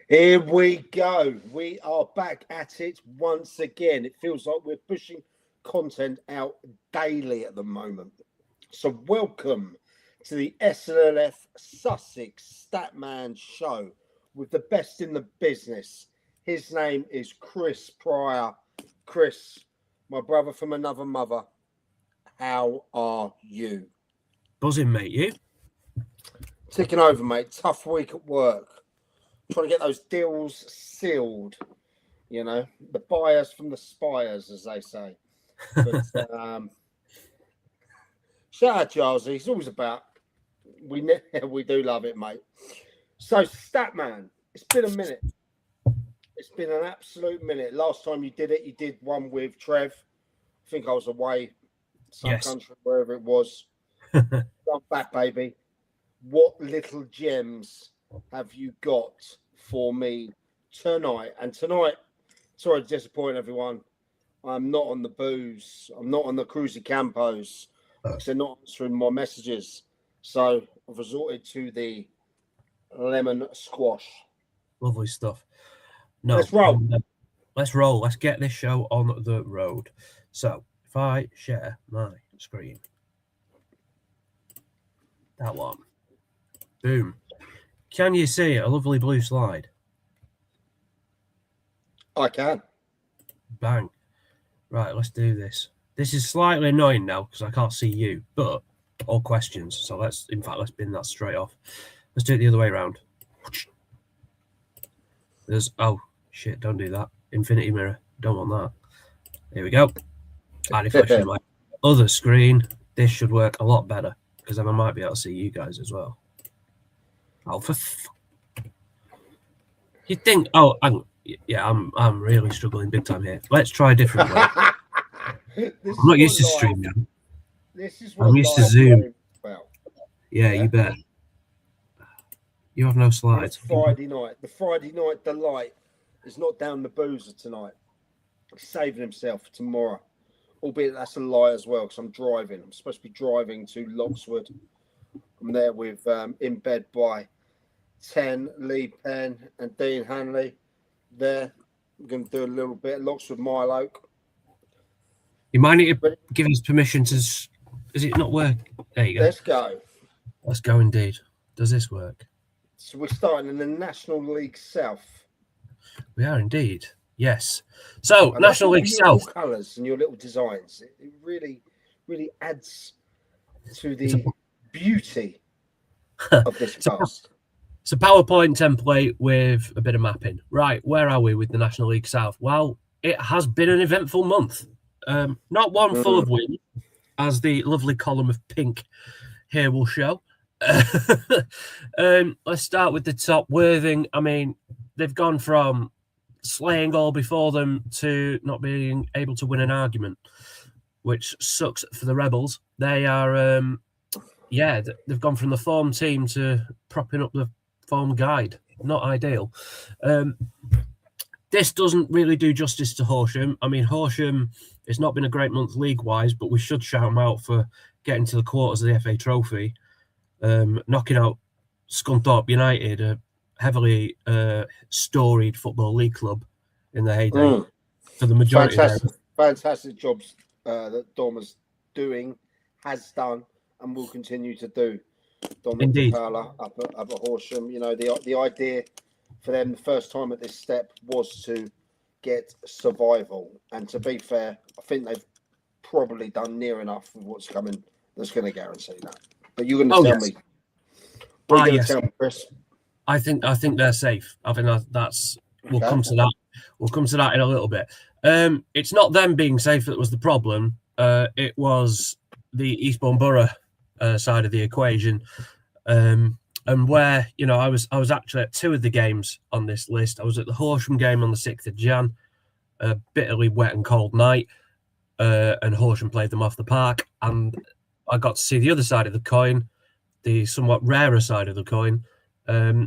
Here we go. We are back at it once again. It feels like we're pushing content out daily at the moment. So welcome to the SNLF Sussex Statman Show with the best in the business. His name is Chris Pryor. Chris, my brother from another mother, how are you? Buzzing, mate. You? Ticking over, mate. Tough week at work. Trying to get those deals sealed, you know, the buyers from the spires, as they say. But shout out Jarzi. It's always about we do love it, mate. So Statman, it's been a minute. It's been an absolute minute. Last time you did it, you did one with Trev. I think I was away, some country, wherever it was. I'm back, baby. What little gems have you got for me tonight? And tonight, sorry to disappoint everyone, I'm not on the booze. I'm not on the Cruisy Campos because they're not answering my messages. So I've resorted to the lemon squash. Lovely stuff. No, let's roll. Let's roll. Let's get this show on the road. So if I share my screen, that one. Boom. Can you see a lovely blue slide? I can. Bang. Right, let's do this. This is slightly annoying now because I can't see you, but all questions. So let's bin that straight off. Let's do it the other way around. Oh shit, don't do that. Infinity mirror. Don't want that. Here we go. And if I show my other screen, this should work a lot better because then I might be able to see you guys as well. Oh, you think? Oh, I'm really struggling big time here. Let's try a different way. I'm not used to streaming. I'm used to Zoom. Yeah, you bet. You have no slides. It's Friday night. The Friday night delight is not down the boozer tonight. He's saving himself for tomorrow. Albeit that's a lie as well because I'm driving. I'm supposed to be driving to Loxwood. I'm there with in bed by 10, Lee Penn and Dean Hanley there. We're going to do a little bit. Loxwood Mile Oak. You might need to give us permission to... Is it not work? There you go. Let's go. Let's go indeed. Does this work? So we're starting in the National League South. We are indeed. Yes. So, National League South. Colours and your little designs. It really, really adds to the beauty of this cast. It's a PowerPoint template with a bit of mapping. Right, where are we with the National League South? Well, it has been an eventful month. Not one full of wins, as the lovely column of pink here will show. Let's start with the top. Worthing, I mean, they've gone from slaying all before them to not being able to win an argument, which sucks for the Rebels. They are... they've gone from the form team to propping up the form guide. Not ideal. This doesn't really do justice to Horsham. I mean, Horsham, it's not been a great month league-wise, but we should shout them out for getting to the quarters of the FA Trophy, knocking out Scunthorpe United, a heavily storied football league club in the heyday. For the majority fantastic jobs that Dom is doing, has done, and will continue to do. Dominic Fowler up at Horsham. You know, the idea for them the first time at this step was to get survival. And to be fair, I think they've probably done near enough of what's coming that's going to guarantee that. But you're going to tell me. What are you going to tell me, Chris? I think they're safe. I think that's we'll come to that. We'll come to that in a little bit. It's not them being safe that was the problem. It was the Eastbourne Borough side of the equation, and where I was actually at two of the games on this list. I was at the Horsham game on the 6th of Jan, a bitterly wet and cold night, and Horsham played them off the park, and I got to see the other side of the coin, the somewhat rarer side of the coin,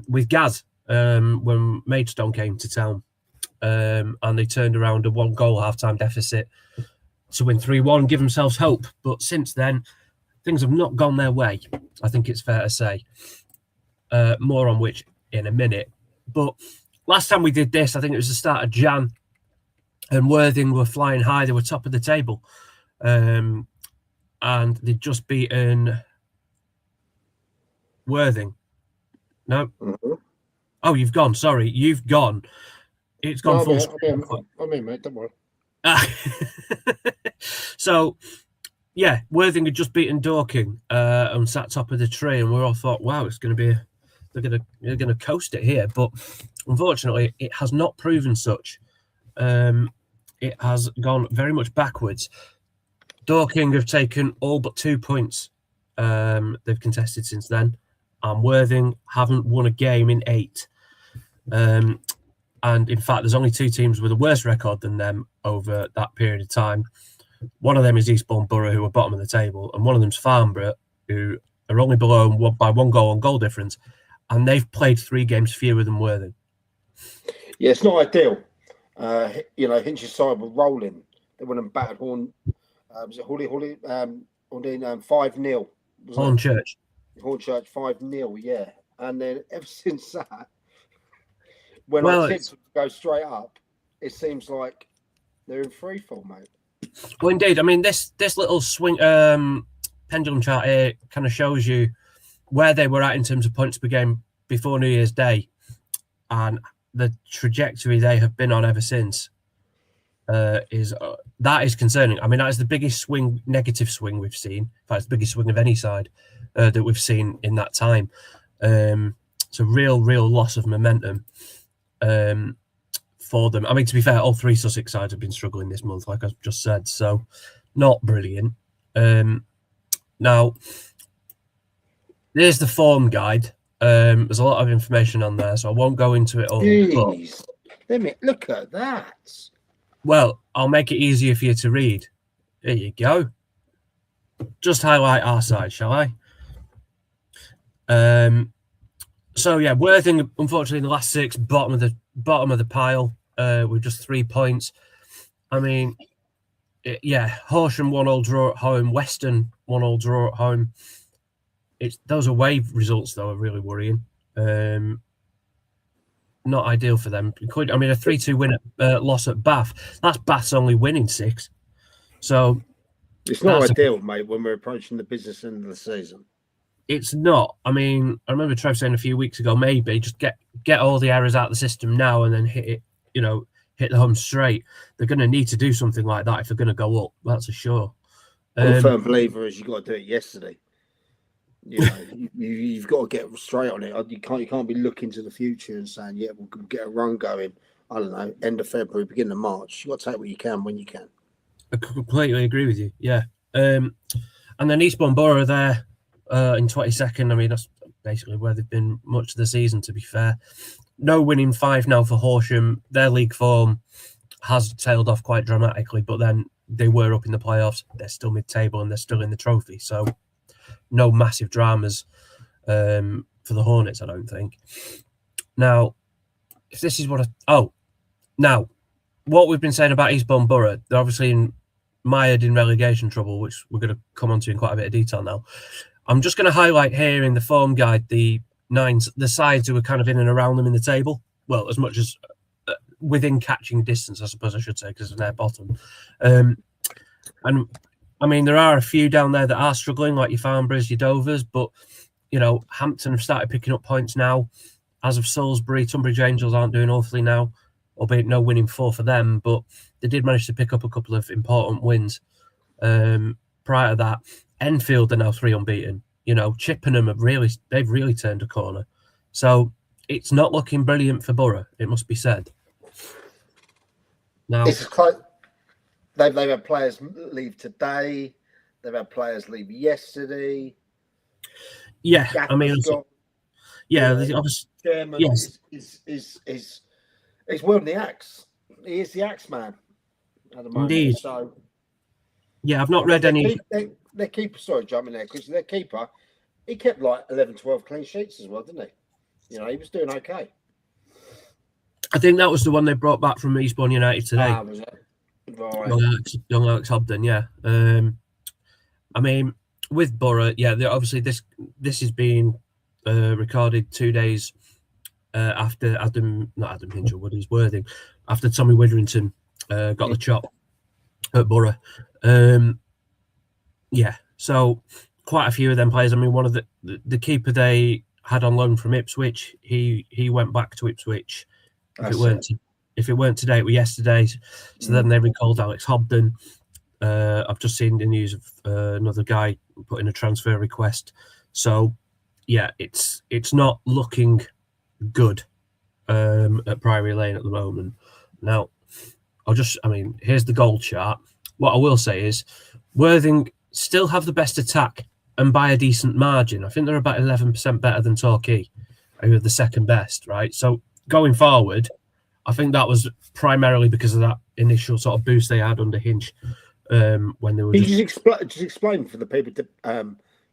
with Gaz when Maidstone came to town, and they turned around a 1-goal half-time deficit to win 3-1, give themselves hope. But since then, things have not gone their way, I think it's fair to say. More on which in a minute. But last time we did this, I think it was the start of Jan, and Worthing were flying high. They were top of the table. And they'd just beaten Worthing. No. Mm-hmm. Oh, you've gone. Sorry, you've gone. It's gone full screen. I'm in, mate. Don't worry. So, yeah, Worthing had just beaten Dorking and sat top of the tree, and we all thought, wow, it's going to be they're going to coast it here. But unfortunately, it has not proven such. It has gone very much backwards. Dorking have taken all but 2 points they've contested since then, and Worthing haven't won a game in 8. And in fact, there's only 2 teams with a worse record than them over that period of time. One of them is Eastbourne Borough, who are bottom of the table, and one of them's Farnborough, who are only below by 1 goal on goal difference, and they've played 3 games fewer than Worthing. Yeah, it's not ideal. Hinch's side were rolling. They went and battered Horn. Was it Hawley? 5-0. Hornchurch. Hornchurch 5-0, yeah. And then ever since that, when our kids go straight up, it seems like they're in free fall, mate. Well, indeed. I mean, this little swing pendulum chart here kind of shows you where they were at in terms of points per game before New Year's Day, and the trajectory they have been on ever since that is concerning. I mean, that is the biggest negative swing we've seen. In fact, it's the biggest swing of any side that we've seen in that time. It's a real loss of momentum for them. I mean, to be fair, all 3 Sussex sides have been struggling this month, like I've just said, so not brilliant. Now, there's the form guide. There's a lot of information on there, so I won't go into it all. Jeez, let me look at that. Well, I'll make it easier for you to read. There you go. Just highlight our side, shall I? So yeah, Worthing, unfortunately, in the last 6, bottom of the pile, with just 3 points. I mean, Horsham 1-1 draw at home, Weston 1-1 draw at home. Those away results though are really worrying. Not ideal for them. A 3-2 win loss at Bath. That's Bath's only winning 6. So it's not ideal, mate, when we're approaching the business end of the season. It's not. I mean, I remember Trev saying a few weeks ago, maybe just get all the errors out of the system now and then hit the home straight. They're going to need to do something like that if they're going to go up. That's for sure. I'm a firm believer is you've got to do it yesterday. You've got to get straight on it. You can't be looking to the future and saying, yeah, we'll get a run going. I don't know, end of February, beginning of March. You've got to take what you can when you can. I completely agree with you. Yeah. And then Eastbourne Borough there in 22nd. I mean, that's basically where they've been much of the season, to be fair. No winning 5 now for Horsham. Their league form has tailed off quite dramatically, but then they were up in the playoffs. They're still mid-table and they're still in the trophy. So no massive dramas for the Hornets, I don't think. Now, if this is what we've been saying about Eastbourne Borough, they're obviously mired in relegation trouble, which we're going to come on to in quite a bit of detail now. I'm just going to highlight here in the form guide the sides who are kind of in and around them in the table. Well, as much as within catching distance, I suppose I should say, because they're bottom. And I mean, there are a few down there that are struggling, like your Farnboroughs, your Dovers, but Hampton have started picking up points now. As of Salisbury, Tunbridge Angels aren't doing awfully now, albeit no winning 4 for them, but they did manage to pick up a couple of important wins. Prior to that, Enfield are now 3 unbeaten. Chippenham they've really turned a corner. So it's not looking brilliant for Borough, it must be said. Now, it's quite. They've had players leave today. They've had players leave yesterday. Yeah, Gaffer's I mean, obviously, chairman yes, is wielding the axe. He is the axe man at the moment. Indeed. So, yeah, I've not read any. Their keeper, sorry, jumping there, because their keeper, he kept like 11, 12 clean sheets as well, didn't he? He was doing okay. I think that was the one they brought back from Eastbourne United today. Was it? Right. Young Alex Hobden, yeah. I mean, with Borough, yeah, obviously this is being recorded 2 days after not Adam Hinchelwood, is Worthing, after Tommy Witherington got the chop at Borough. Yeah, so quite a few of them players. I mean, one of the keeper they had on loan from Ipswich, he went back to Ipswich. If it weren't today, it was yesterday. So then they recalled Alex Hobden. I've just seen the news of another guy putting a transfer request. So yeah, it's not looking good at Priory Lane at the moment. Now, here's the goal chart. What I will say is Worthing still have the best attack and by a decent margin. I think they're about 11% better than Torquay, who are the second best, right? So going forward, I think that was primarily because of that initial sort of boost they had under Hinch when they were. Can you just explain for the people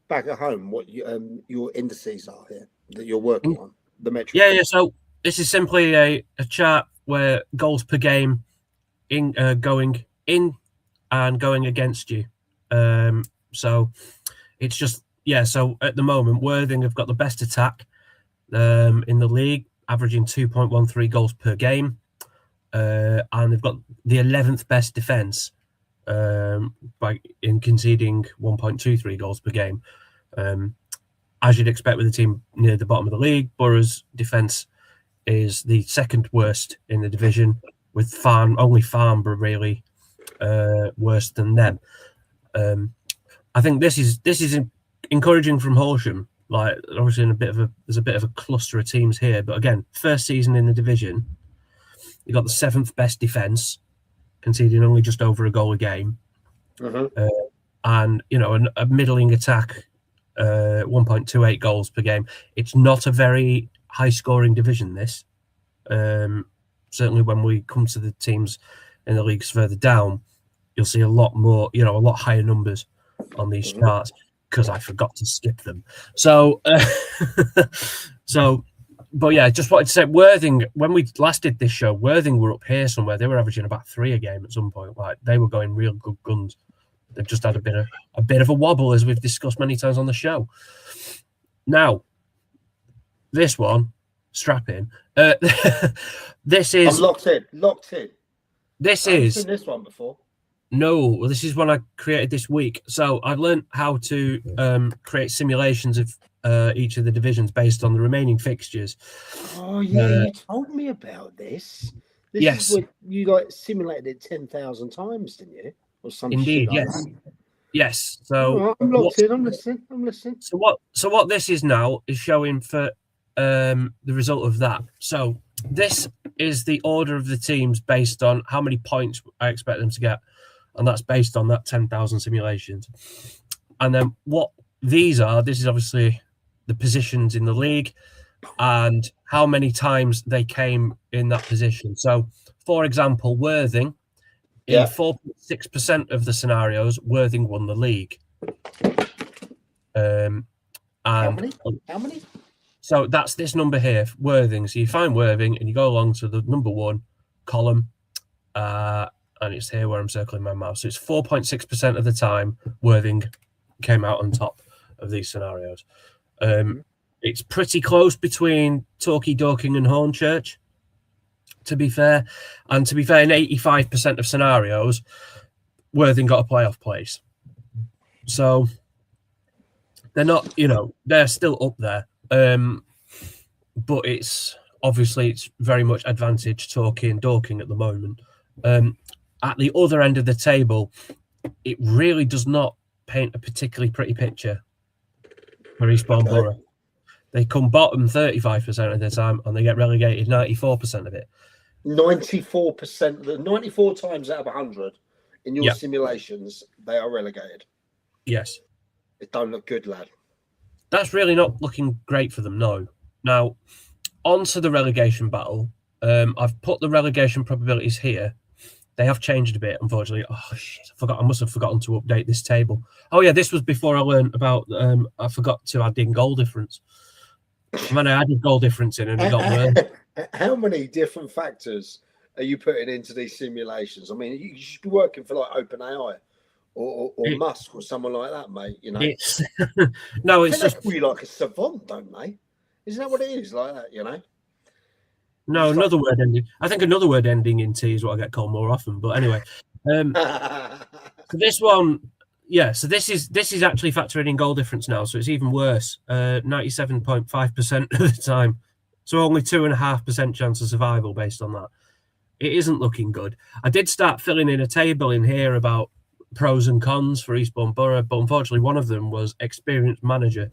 back at home what your indices are here that you're working on, the metrics? Yeah. So this is simply a chart where goals per game going in and going against you. So it's just So at the moment, Worthing have got the best attack in the league, averaging 2.13 goals per game, and they've got the 11th best defence in conceding 1.23 goals per game. As you'd expect with a team near the bottom of the league, Borough's defence is the second worst in the division, with only Farnborough really worse than them. I think this is encouraging from Horsham. Like, obviously, there's a bit of a cluster of teams here, but again, first season in the division, you got the 7th best defence, conceding only just over a goal a game, and a middling attack, 1.28 goals per game. It's not a very high-scoring division. This certainly when we come to the teams in the leagues further down, you'll see a lot more, a lot higher numbers on these charts, because I forgot to skip them. So, but yeah, just wanted to say, Worthing, when we last did this show, Worthing were up here somewhere. They were averaging about 3 a game at some point. Like, they were going real good guns. They've just had a bit of a wobble, as we've discussed many times on the show. Now, this one, strap in. This is... I'm locked in. This I've is... seen this one before. No, this is one I created this week. So I learned how to create simulations of each of the divisions based on the remaining fixtures. Oh yeah, you told me about this. This is what you simulated it 10,000 times, didn't you? Or something. Indeed, like yes. that. Yes. So right, I'm locked in. I'm listening. So what this is now is showing for the result of that. So this is the order of the teams based on how many points I expect them to get. And that's based on that 10,000 simulations. And then what these are, this is obviously the positions in the league and how many times they came in that position. So, for example, Worthing, in 4.6% of the scenarios, Worthing won the league. And how many? So that's this number here, Worthing. So you find Worthing and you go along to the number 1 column. And it's here where I'm circling my mouse. So it's 4.6% of the time Worthing came out on top of these scenarios. It's pretty close between Torquay, Dorking and Hornchurch, to be fair. And to be fair, in 85% of scenarios, Worthing got a playoff place. So they're not, they're still up there. But it's very much advantage Torquay and Dorking at the moment. At the other end of the table, it really does not paint a particularly pretty picture for Eastbourne Borough. They come bottom 35% of the time and they get relegated 94% of it. 94%, 94 times out of 100 in your simulations, they are relegated. Yes. It don't look good, lad. That's really not looking great for them, no. Now, on to the relegation battle. I've put the relegation probabilities here. They have changed a bit, unfortunately. Oh, shit. I must have forgotten to update this table. Oh, yeah, this was before I learned about... I forgot to add in goal difference. When I added goal difference in and it got worse. How many different factors are you putting into these simulations? I mean, you should be working for like OpenAI or Musk or someone like that, mate. It's no, it's just really like a savant, don't they? Isn't that what it is like that? No, another word ending. I think another word ending in T is what I get called more often. But anyway, so this one, yeah. So this is actually factoring in goal difference now, so it's even worse. 97.5% of the time, so only 2.5% chance of survival based on that. It isn't looking good. I did start filling in a table in here about pros and cons for Eastbourne Borough, but unfortunately, one of them was experienced manager.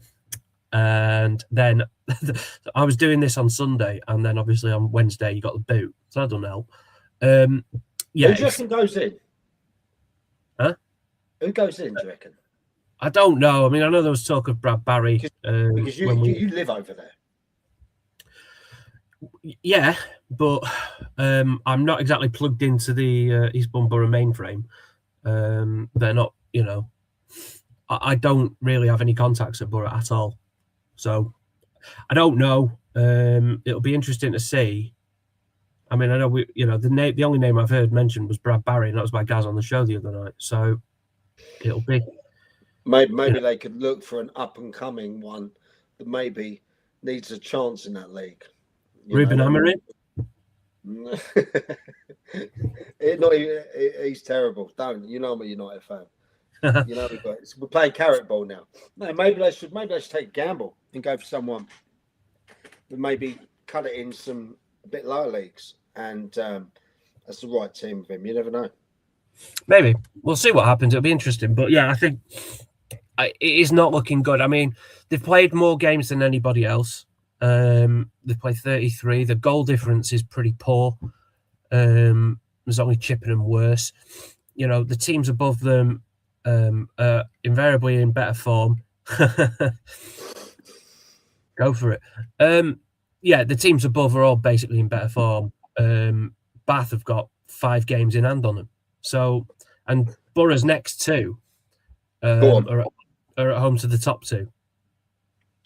And then I was doing this on Sunday, and then obviously on Wednesday you got the boot. So I don't know. Yeah, who do you reckon goes in? Huh? Who goes in? Do you reckon? I don't know. I mean, I know there was talk of Brad Barry because you live over there. Yeah, but I'm not exactly plugged into the Eastbourne Borough mainframe. They're not, you know. I don't really have any contacts at Borough at all. So I don't know. It'll be interesting to see. I mean, I know the only name I've heard mentioned was Brad Barry, and that was by Gaz on the show the other night. So it'll be maybe they could look for an up and coming one that maybe needs a chance in that league. Ruben Amorim. He's terrible. Don't you know I'm a United fan? You know we're playing carrot ball now. No, maybe they should take a gamble and go for someone that maybe cut it in a bit lower leagues, and that's the right team for him. You never know. Maybe we'll see what happens. It'll be interesting, but yeah, I think it is not looking good. I mean, they've played more games than anybody else. They've played 33. The goal difference is pretty poor. There's only Chippenham worse. You know, the teams above them invariably in better form. Go for it. Yeah, the teams above are all basically in better form. Bath have got 5 games in hand on them. So, and Borough's next 2 are at home to the top 2.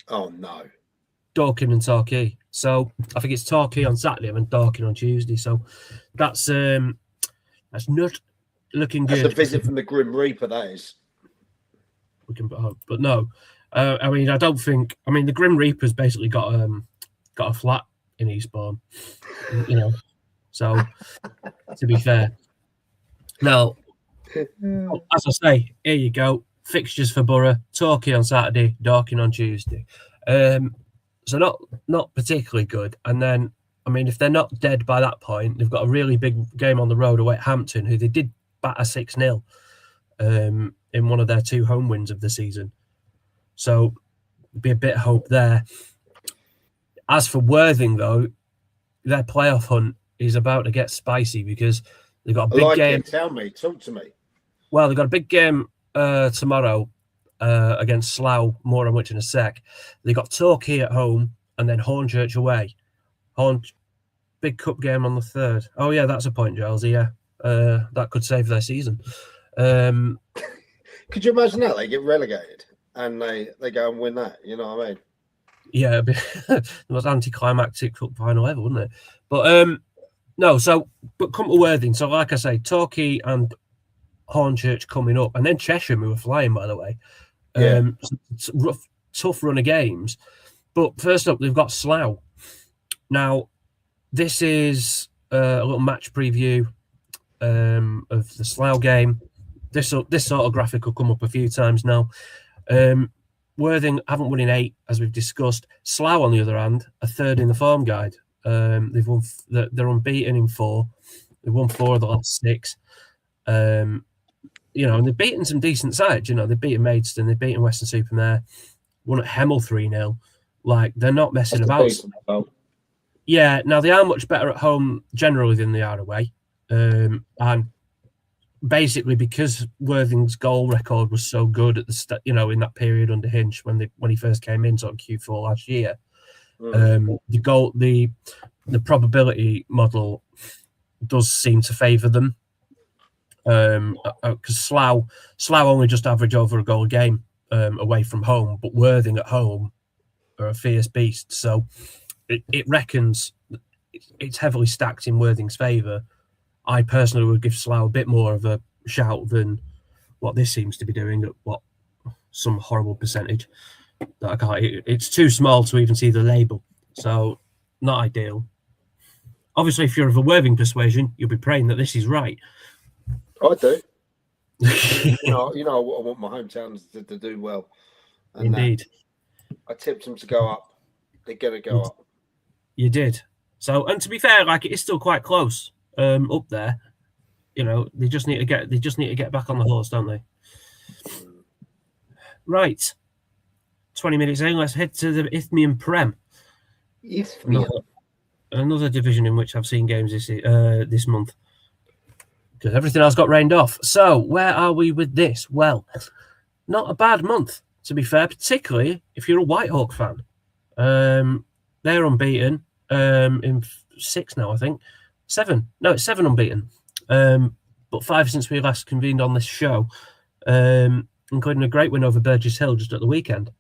Oh no. Dorking and Torquay. So I think it's Torquay on Saturday and Dorking on Tuesday. So that's not looking good. That's a visit from the Grim Reaper, that is. We can hope, but no. I mean, I don't think. I mean, the Grim Reaper's basically got a flat in Eastbourne, you know. So to be fair, now as I say, here you go. Fixtures for Borough: Torquay on Saturday, Dorking on Tuesday. So not particularly good. And then, I mean, if they're not dead by that point, they've got a really big game on the road away at Hampton, who they did batter 6-0 in one of their 2 home wins of the season. So be a bit of hope there. As for Worthing, though, their playoff hunt is about to get spicy because they've got a big game. Tell me, talk to me. Well, they've got a big game tomorrow against Slough, more on which in a sec. They got Torquay at home and then Hornchurch away. Big cup game on the 3rd. Oh yeah, that's a point, Giles. Yeah, that could save their season. Could you imagine that they get relegated and they go and win that? You know what I mean? Yeah, it'd be the most anticlimactic cup final ever, wouldn't it? But no. But come to Worthing. So like I say, Torquay and Hornchurch coming up, and then Cheshire, who are flying, by the way. Rough, tough run of games. But first up, they've got Slough. Now, this is a little match preview of the Slough game. This sort of graphic will come up a few times now. Worthing haven't won in 8, as we've discussed. Slough, on the other hand, are 3rd in the form guide. They've won. They're unbeaten in 4. They've won 4 of the last 6. You know, and they've beaten some decent sides. You know, they've beaten Maidstone, they've beaten Western-super-Mare, won at Hemel 3-0. Like, they're not messing about. Yeah, now they are much better at home generally than they are away. And basically because Worthing's goal record was so good at the in that period under Hinch when he first came in, sort of Q4 last year, the probability model does seem to favour them. Because Slough only just average over a goal a game away from home, but Worthing at home are a fierce beast. So it reckons it's heavily stacked in Worthing's favour. I personally would give Slough a bit more of a shout than what this seems to be doing at some horrible percentage that I can't. It's too small to even see the label, so not ideal. Obviously, if you're of a Worthing persuasion, you'll be praying that this is right. I do. you know, I want my hometowns to do well. And Indeed. I tipped them to go up. They're going to go up. You did. So, and to be fair, like, it is still quite close up there. You know, they just need to get back on the horse, don't they? Right. 20 minutes in, let's head to the Isthmian Prem. Isthmian. Another division in which I've seen games this month, because everything else got rained off. So where are we with this? Well, not a bad month, to be fair, particularly if you're a Whitehawk fan. They're unbeaten in 6 now, I think. 7. No, it's 7 unbeaten. But 5 since we last convened on this show, including a great win over Burgess Hill just at the weekend.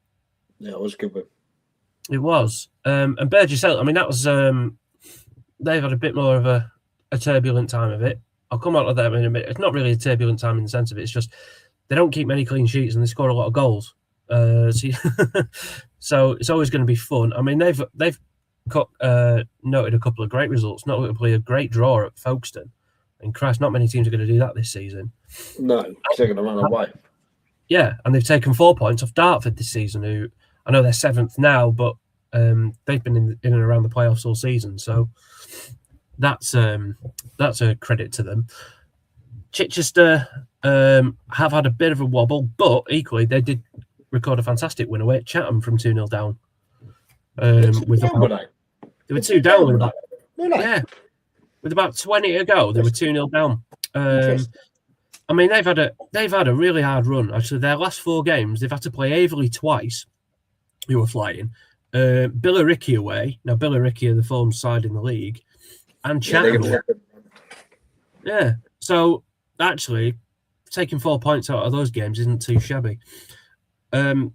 Yeah, it was a good win. It was. And Burgess Hill, I mean, that was... they've had a bit more of a turbulent time of it. I'll come on to that in a minute. It's not really a turbulent time in the sense of it. It's just they don't keep many clean sheets and they score a lot of goals. So it's always going to be fun. I mean, they've noted a couple of great results, notably a great draw at Folkestone. And Christ, not many teams are going to do that this season. No, because they're going to run away. Yeah, and they've taken 4 points off Dartford this season, who I know they're 7th now, but they've been in and around the playoffs all season. So that's a credit to them. Chichester have had a bit of a wobble, but equally they did record a fantastic win away at Chatham from 2-0 down. They were 2 down with about, with about 20 to go. They were 2-0 down. I mean, they've had a really hard run. Actually, their last 4 games, they've had to play Averley twice, who were flying. Billericay away. Now, Billericay are the form side in the league. And Chatham. Yeah. So, actually, taking 4 points out of those games isn't too shabby. And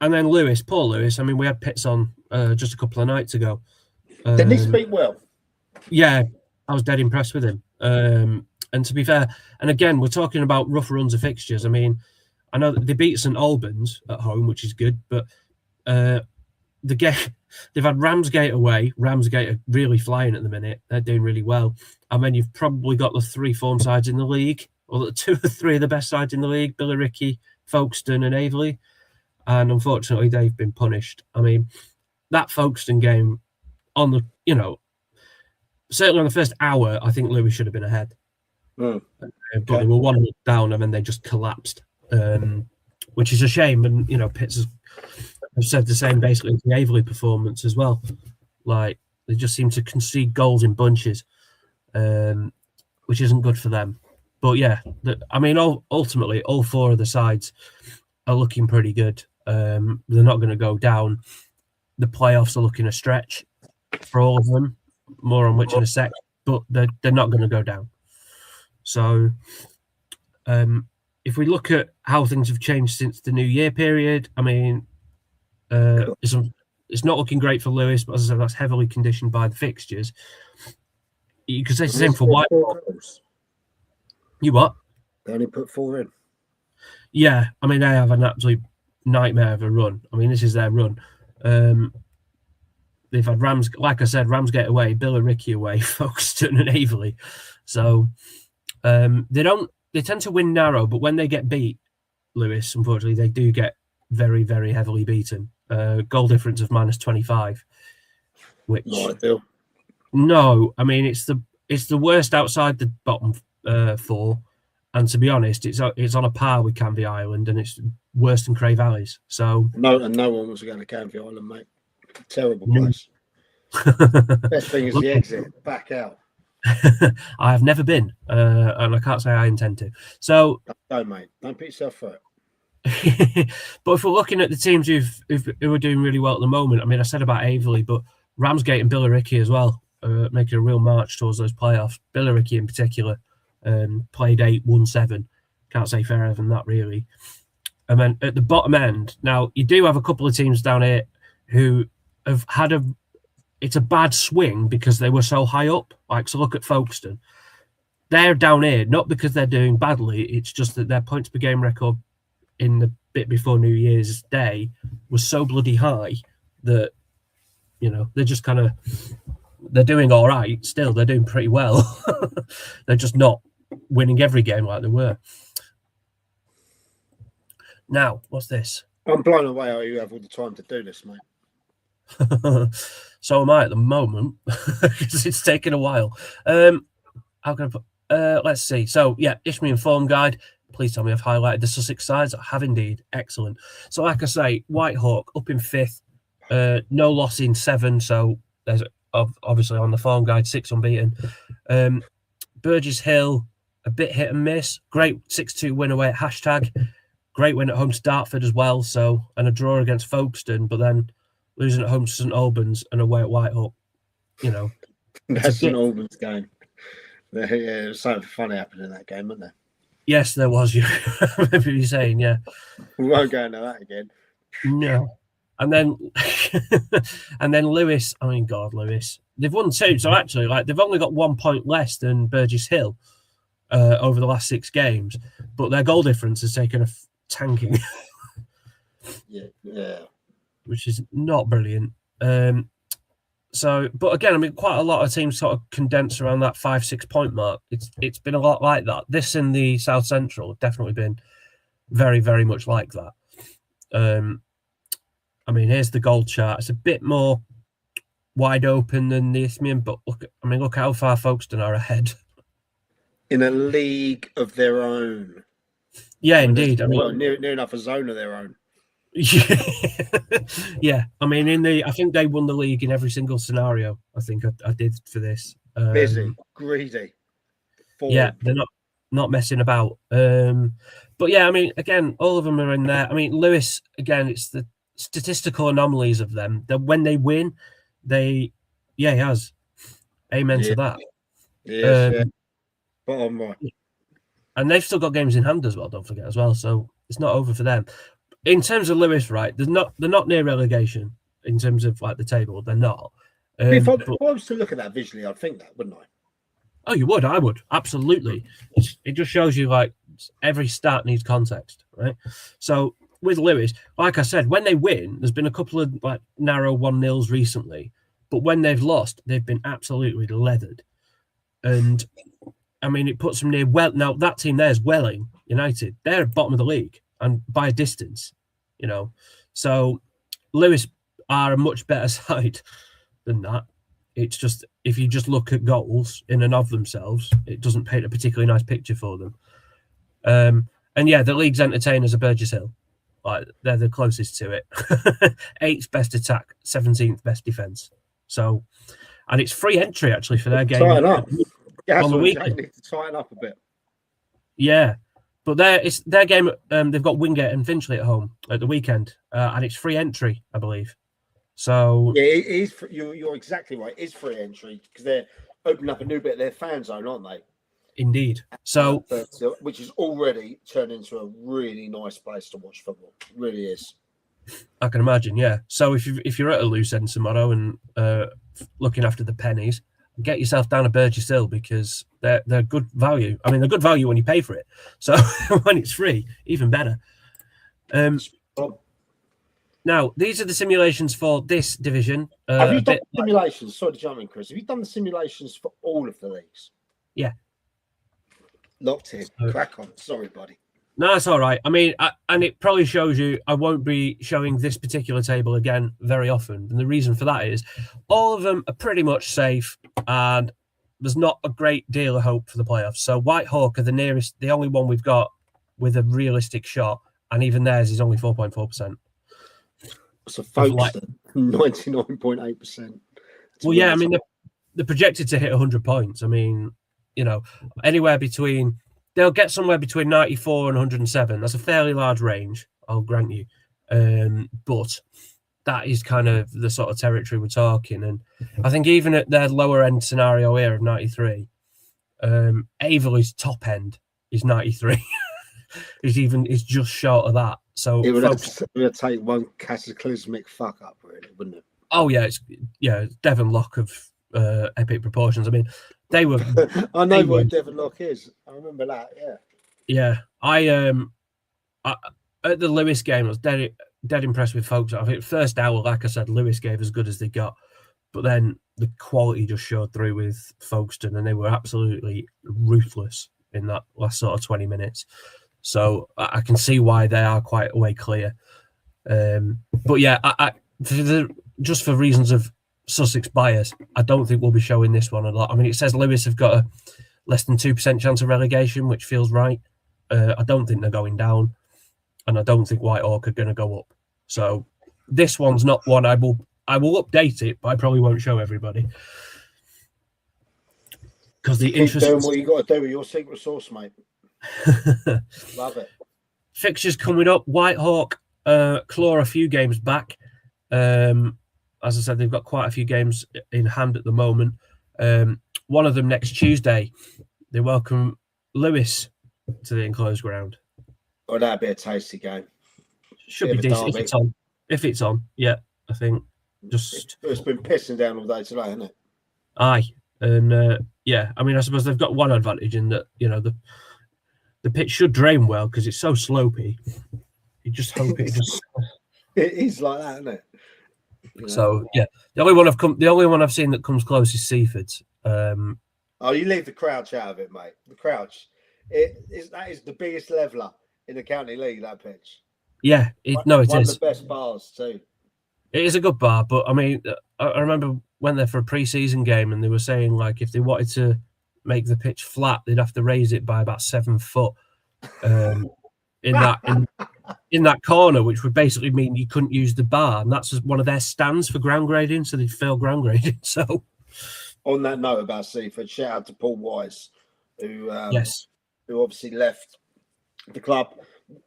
then Lewis, Paul Lewis. I mean, we had Pitts on just a couple of nights ago. Didn't he speak well? Yeah, I was dead impressed with him. And to be fair, and again, we're talking about rough runs of fixtures. I mean, I know that they beat St Albans at home, which is good, but the game they've had Ramsgate away. Ramsgate are really flying at the minute. They're doing really well. And then you've probably got the 3 form sides in the league, or the 2 or 3 of the best sides in the league: Billericay, Folkestone, and Averley. And unfortunately, they've been punished. I mean, that Folkestone game on the, certainly on the first hour, I think Lewis should have been ahead. But they were 1 down and then they just collapsed, which is a shame. And Pitts have said the same basically in the Averley performance as well. Like, they just seem to concede goals in bunches, which isn't good for them. But yeah, ultimately, all 4 of the sides are looking pretty good. They're not going to go down. The playoffs are looking a stretch for all of them. More on which in a sec, but they're not going to go down. So, if we look at how things have changed since the New Year period, I mean, it's not looking great for Lewis, but as I said, that's heavily conditioned by the fixtures. You could say the same for White. You what? They only put 4 in. Yeah, I mean, they have an absolute nightmare of a run. I mean, this is their run. They've had like I said, Ramsgate away, Billericay away, Folkestone and Averley. So they tend to win narrow, but when they get beat, Lewis, unfortunately, they do get very, very heavily beaten. Goal difference of -25, which not ideal. No, I mean it's the worst outside the bottom 4, and to be honest, it's on a par with Canvey Island, and it's worse than Cray Valleys. So no one was going to Canvey Island, mate. Terrible place. Best thing is the exit, back out. I have never been, and I can't say I intend to. So don't, mate. Don't put yourself through it. But if we're looking at the teams who are doing really well at the moment, I mean, I said about Averley, but Ramsgate and Billericay as well, making a real march towards those playoffs. Billericay in particular, played 8, won 7. Can't say fairer than that, really. And then at the bottom end, now you do have a couple of teams down here who have had it's a bad swing because they were so high up. Like, so look at Folkestone. They're down here, not because they're doing badly, it's just that their points per game record in the bit before New Year's Day was so bloody high that, they're just kind of, they're doing all right still. They're doing pretty well. They're just not winning every game like they were. Now, what's this? I'm blown away how you have all the time to do this, mate. So am I at the moment, because it's taken a while. How can I put? Let's see. So yeah, Isthmian form guide. Please tell me I've highlighted the Sussex sides. I have indeed. Excellent. So like I say, White Hawk up in 5th. No loss in 7. So there's obviously on the form guide 6 unbeaten. Burgess Hill, a bit hit and miss. Great 6-2 win away at Hashtag. Great win at home to Dartford as well. So, and a draw against Folkestone, but then losing at home to St Albans and away at Whitehawk. You know, that's St Albans game. Yeah, there was something funny happened in that game, wasn't there? Yes, there was. You remember you saying, yeah. We won't go into that again. No. And then and then Lewis, I mean, God, Lewis. They've won 2, so actually, like, they've only got 1 point less than Burgess Hill over the last 6 games, but their goal difference has taken a tanking. Yeah. Which is not brilliant. So, but again, I mean, quite a lot of teams sort of condense around that 5-6 point mark. It's been a lot like that. This in the South Central have definitely been very, very much like that. I mean, here's the goal chart. It's a bit more wide open than the Isthmian, but look how far Folkestone are ahead. In a league of their own. Yeah, indeed. I mean, well, near enough a zone of their own. Yeah. I mean, I think they won the league in every single scenario. I think I did for this. Busy, greedy. Yeah, they're not messing about. But yeah, I mean, again, all of them are in there. I mean, Lewis, again, it's the statistical anomalies of them. That when they win, he has. Amen to that. Yeah. Bottom right. And they've still got games in hand as well, don't forget as well. So it's not over for them. In terms of Lewis, right, they're not near relegation in terms of like the table. They're not. If I was to look at that visually, I'd think that, wouldn't I? Oh, you would. I would. Absolutely. It just shows you like every stat needs context, right? So with Lewis, like I said, when they win, there's been a couple of like narrow 1-0s recently, but when they've lost, they've been absolutely leathered. And I mean, it puts them near now that team there is Welling United. They're at bottom of the league and by a distance, you know. So Lewis are a much better side than that. It's just if you just look at goals in and of themselves, it doesn't paint a particularly nice picture for them. And yeah, the league's entertainers are Burgess Hill. Like they're the closest to it. 8th best attack, 17th best defense. So, and it's free entry actually for their game. Tighten up. Yeah, on the weekend. They need to tighten up a bit. Yeah, but it's their game. They've got Wingate and Finchley at home at the weekend, and it's free entry, I believe. So yeah, it is. You're exactly right. It's free entry because they're opening up a new bit of their fan zone, aren't they? Indeed. So, which is already turned into a really nice place to watch football. It really is. I can imagine. Yeah. So if you're at a loose end tomorrow and looking after the pennies, get yourself down to Burgess Hill because they're good value. I mean, they're good value when you pay for it. So when it's free, even better. Now, these are the simulations for this division. Have you done simulations? Sorry to jump in, Chris. Have you done the simulations for all of the leagues? Yeah. Locked in. Crack on. Sorry, buddy. No, it's all right. I mean, and it probably shows you I won't be showing this particular table again very often. And the reason for that is all of them are pretty much safe and there's not a great deal of hope for the playoffs. So White Hawk are the only one we've got with a realistic shot. And even theirs is only 4.4%. So Folkestone, 99.8%. Well, yeah, I mean, they're projected to hit 100 points. I mean, you know, they'll get somewhere between 94 and 107. That's a fairly large range, I'll grant you. But that is kind of the sort of territory we're talking. And I think even at their lower end scenario here of 93, Averley's top end is 93. It's just short of that. So it would have take one cataclysmic fuck up, really, wouldn't it? Oh yeah, it's Devon Lock of epic proportions. I mean, they were. I know what Devon Lock is. I remember that. Yeah. Yeah, I at the Lewis game, I was dead impressed with folks. I think first hour, like I said, Lewis gave as good as they got, but then the quality just showed through with Folkestone, and they were absolutely ruthless in that last sort of 20 minutes. So I can see why they are quite a way clear. But yeah, just for reasons of Sussex bias, I don't think we'll be showing this one a lot. I mean, it says Lewis have got a less than 2% chance of relegation, which feels right. I don't think they're going down, and I don't think Whitehawk are going to go up. So this one's not one I will update it, but I probably won't show everybody because the interest. Doing what you got to do with your secret sauce, mate. Love it. Fixtures coming up. Whitehawk claw a few games back. As I said, they've got quite a few games in hand at the moment. One of them next Tuesday. They welcome Lewis to the enclosed ground. Oh, that'd be a tasty game. Should be decent if it's on. If it's on, yeah, I think. Just it's been pissing down all day today, hasn't it? Aye, and yeah, I mean, I suppose they've got one advantage in that, you know, the pitch should drain well because it's so slopey. You just hope it just. It is like that, isn't it? You know? So yeah, the only one I've seen that comes close is Seaford's. Oh, you leave the crouch out of it, mate. The crouch, that is the biggest leveler in the county league. That pitch. Yeah, it is one of the best bars too. It is a good bar, but I mean, I remember went there for a pre-season game, and they were saying like if they wanted to make the pitch flat, they'd have to raise it by about 7 foot in that corner, which would basically mean you couldn't use the bar, and that's one of their stands for ground grading, so they'd fail ground grading. So, on that note about Seaford, shout out to Paul Wise, who obviously left the club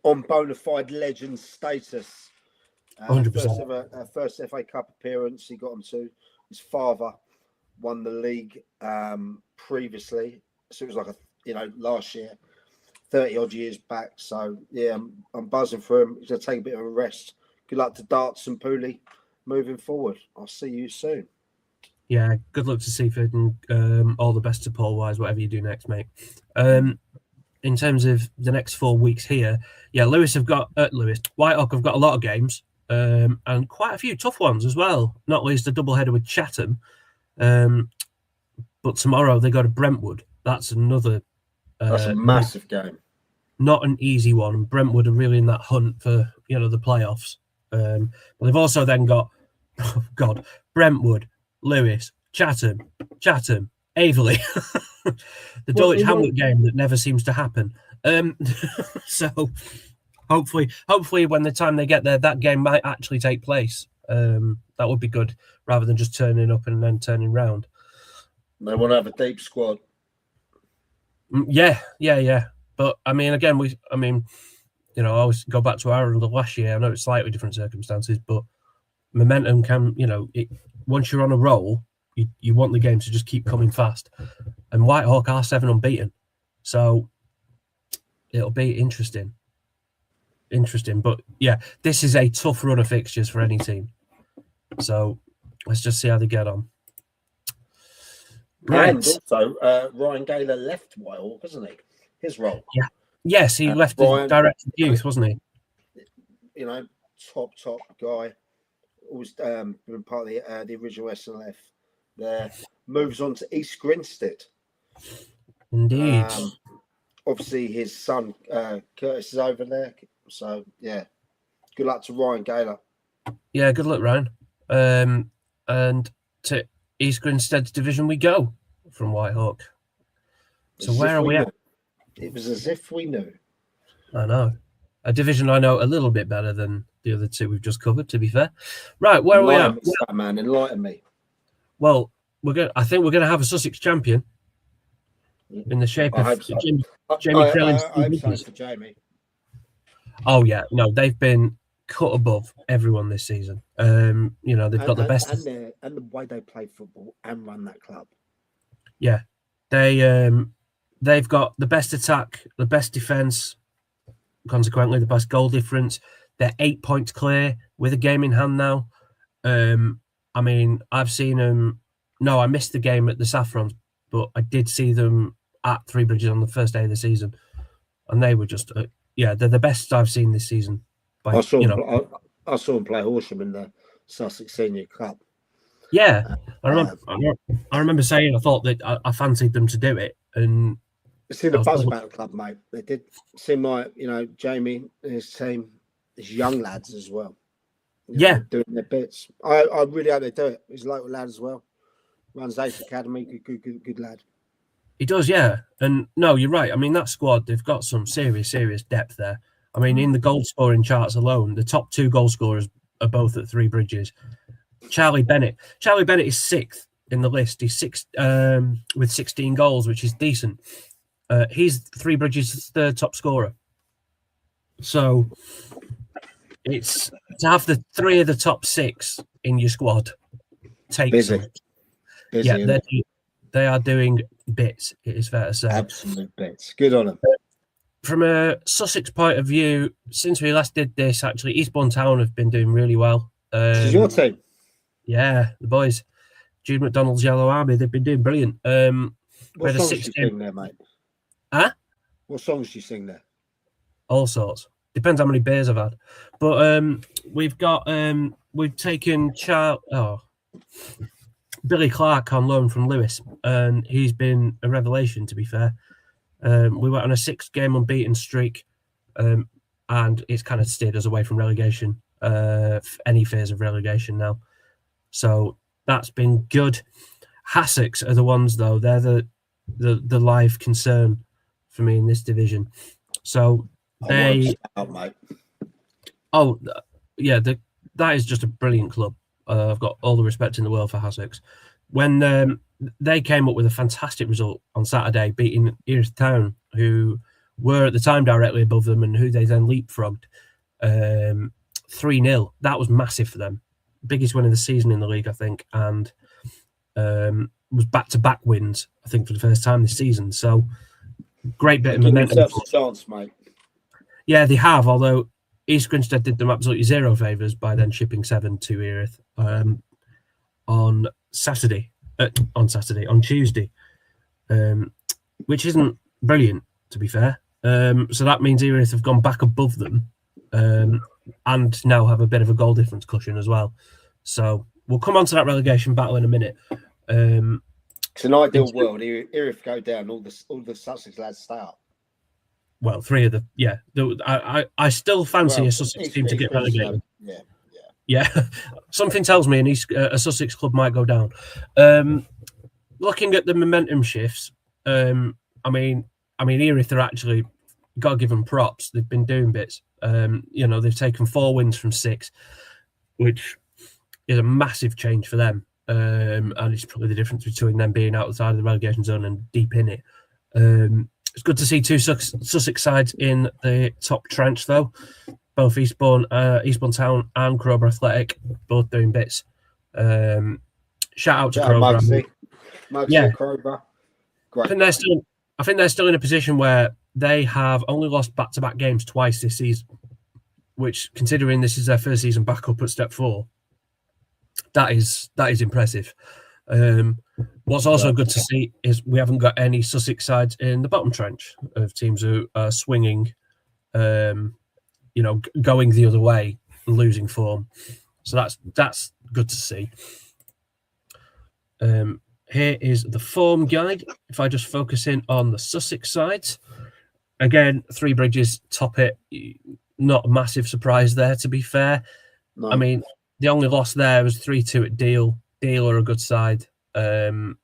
on bona fide legend status. 100%. First FA Cup appearance he got onto. His father won the league previously, so it was like last year, 30 odd years back. So yeah, I'm buzzing for him. He's gonna take a bit of a rest. Good luck to Darts and Pooley moving forward. I'll see you soon. Yeah, good luck to Seaford, and all the best to Paul Wise, whatever you do next, mate. In terms of the next 4 weeks here, yeah, Whitehawk have got a lot of games, and quite a few tough ones as well, not least a doubleheader with Chatham. But tomorrow they go to Brentwood. That's another. That's a massive game. Not an easy one. Brentwood are really in that hunt for the playoffs. But they've also then got, oh God, Brentwood, Lewis, Chatham, Averley, the Dulwich Hamlet game that never seems to happen. So hopefully when the time they get there, that game might actually take place. That would be good, rather than just turning up and then turning round. They want to have a deep squad. Yeah. But I mean, again, I always go back to our last year. I know it's slightly different circumstances, but momentum can, once you're on a roll, you want the game to just keep coming fast. And Whitehawk are 7 unbeaten, so it'll be interesting. But yeah, this is a tough run of fixtures for any team. So let's just see how they get on. Right. And also, Ryan Gaylor left Whitehawk, hasn't he? His role. Yeah. Yes, he left the director of youth, wasn't he? Top guy. Always been part of the original SNLF. There, moves on to East Grinstead. Indeed. Obviously, his son Curtis is over there. So yeah, good luck to Ryan Gaylor. Yeah, good luck, Ryan. And to East Grinstead's division we go from Whitehawk. So where are we at? It was as if we knew. I know. A division I know a little bit better than the other two we've just covered, to be fair. Right, where are we at? Man, enlighten me. Well, I think we're going to have a Sussex champion in the shape of Jamie Crillin. I hope so for Jamie. Oh yeah, no, they've been cut above everyone this season. They've got the best, and the way they play football and run that club. Yeah, they've got the best attack, the best defense, consequently the best goal difference. They're 8 points clear with a game in hand now. I mean, I've seen them. No, I missed the game at the Saffrons, but I did see them at Three Bridges on the first day of the season, and they were just, they're the best I've seen this season. I saw them play Horsham in the Sussex Senior Cup. Yeah, I remember saying I thought that I fancied them to do it, and it's in the buzz about the club, mate. They did seem like, you know, Jamie and his team, his young lads as well. Yeah, doing their bits. I really hope they do it. He's a local lad as well. Runs Ace Academy, good lad. he does, yeah. And no, you're right. I mean, that squad, they've got some serious depth there. I mean, in the goal scoring charts alone, the top 2 goal scorers are both at Three Bridges. Charlie Bennett is 6th in the list. He's 6th with 16 goals, which is decent. He's Three Bridges' 3rd top scorer. So it's to have the 3 of the top 6 in your squad takes busy. Yeah, they are doing bits, it is fair to say. Absolute bits. Good on them. From a Sussex point of view, since we last did this, actually, Eastbourne Town have been doing really well. This is your team? Yeah, the boys. Jude McDonald's Yellow Army, they've been doing brilliant. What songs do you sing there, mate? Huh? What songs do you sing there? All sorts. Depends how many beers I've had. But we've taken Billy Clark on loan from Lewis, and he's been a revelation, to be fair. We went on a 6-game unbeaten streak, and it's kind of steered us away from relegation, any fears of relegation now. So that's been good. Hassocks are the ones, though. They're the live concern for me in this division. So that is just a brilliant club. I've got all the respect in the world for Hassocks. When they came up with a fantastic result on Saturday, beating Erith Town, who were at the time directly above them and who they then leapfrogged 3-0. That was massive for them. Biggest win of the season in the league, I think, and was back-to-back wins, I think, for the first time this season. So great bit of momentum. A chance, mate. Yeah, they have, although East Grinstead did them absolutely zero favours by then shipping 7 to Erith on Tuesday, which isn't brilliant, to be fair. So that means Erith have gone back above them and now have a bit of a goal difference cushion as well. So we'll come on to that relegation battle in a minute. It's an ideal world. Erith go down, all the Sussex lads stay up. Well, 3 of I still fancy a Sussex team to get relegated. Yeah. Something tells me a Sussex club might go down. Looking at the momentum shifts, I mean, Erith are actually, got to give them props. They've been doing bits. They've taken 4 wins from 6, which is a massive change for them. And it's probably the difference between them being outside of the relegation zone and deep in it. It's good to see 2 Sussex sides in the top tranche, though. Both Eastbourne Town and Crowborough Athletic, both doing bits. Shout out to Crowborough. Yeah, Crowborough. Great. I think they're still in a position where they have only lost back-to-back games twice this season, which, considering this is their first season back up at step 4, that is impressive. What's also good to see is we haven't got any Sussex sides in the bottom trench of teams who are swinging, going the other way and losing form. So that's good to see. Here is the form guide. If I just focus in on the Sussex sides, again, Three Bridges top it. Not a massive surprise there, to be fair. No. I mean, the only loss there was 3-2 at Deal. Deal are a good side. To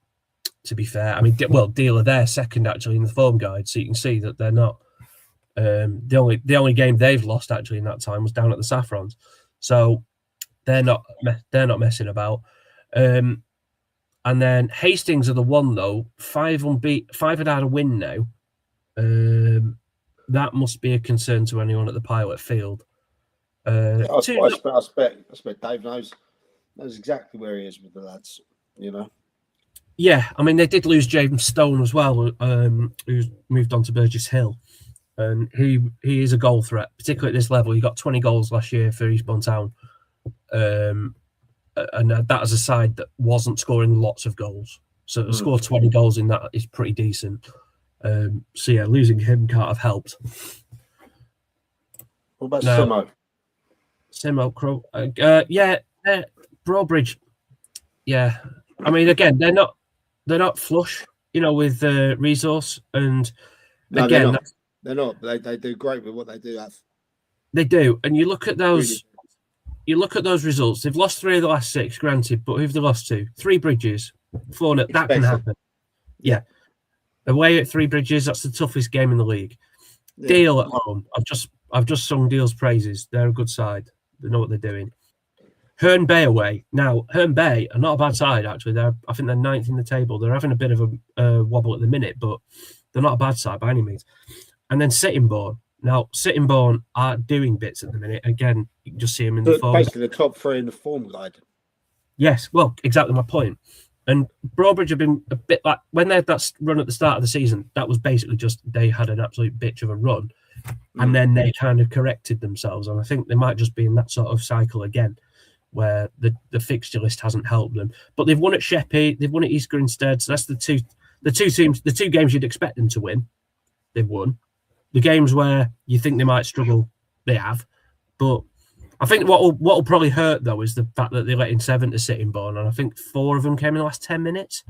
be fair, I mean, Deal are there second actually in the form guide, so you can see that they're not. The only game they've lost actually in that time was down at the Saffrons, so they're not messing about. And then Hastings are the one though. 5 had had a win now. That must be a concern to anyone at the Pilot Field. I expect Dave knows exactly where he is with the lads. Yeah, I mean, they did lose James Stone as well, who's moved on to Burgess Hill. And he is a goal threat, particularly at this level. He got 20 goals last year for Eastbourne Town. And that is a side that wasn't scoring lots of goals. So to score 20 goals in that is pretty decent. So yeah, losing him can't have helped. What about Simo? Simo, Crow. Brobridge. Yeah, I mean, again, they're not flush, with resource, and No, they're again, not. They're not. They do great with what they do. That's they do. And you look at really those results. They've lost 3 of the last 6, granted, but who've they lost to? 3 Bridges, 4. That can happen. Yeah. Away at 3 Bridges, that's the toughest game in the league. Yeah. Deal at home. I've just sung Deal's praises. They're a good side. They know what they're doing. Herne Bay away. Now, Herne Bay are not a bad side, actually. I think they're 9th in the table. They're having a bit of a wobble at the minute, but they're not a bad side by any means. And then Sittingbourne. Now, Sittingbourne are doing bits at the minute. Again, you can just see them in the form. Basically, the top 3 in the form guide. Yes, well, exactly my point. And Broadbridge have been a bit like, when they had that run at the start of the season, that was basically just they had an absolute bitch of a run. And then they kind of corrected themselves. And I think they might just be in that sort of cycle again, where the fixture list hasn't helped them. But they've won at Sheppey, they've won at East Grinstead, so that's the two games you'd expect them to win. They've won. The games where you think they might struggle, they have. But I think what will probably hurt, though, is the fact that they let in 7 to Sittingbourne, and I think 4 of them came in the last 10 minutes.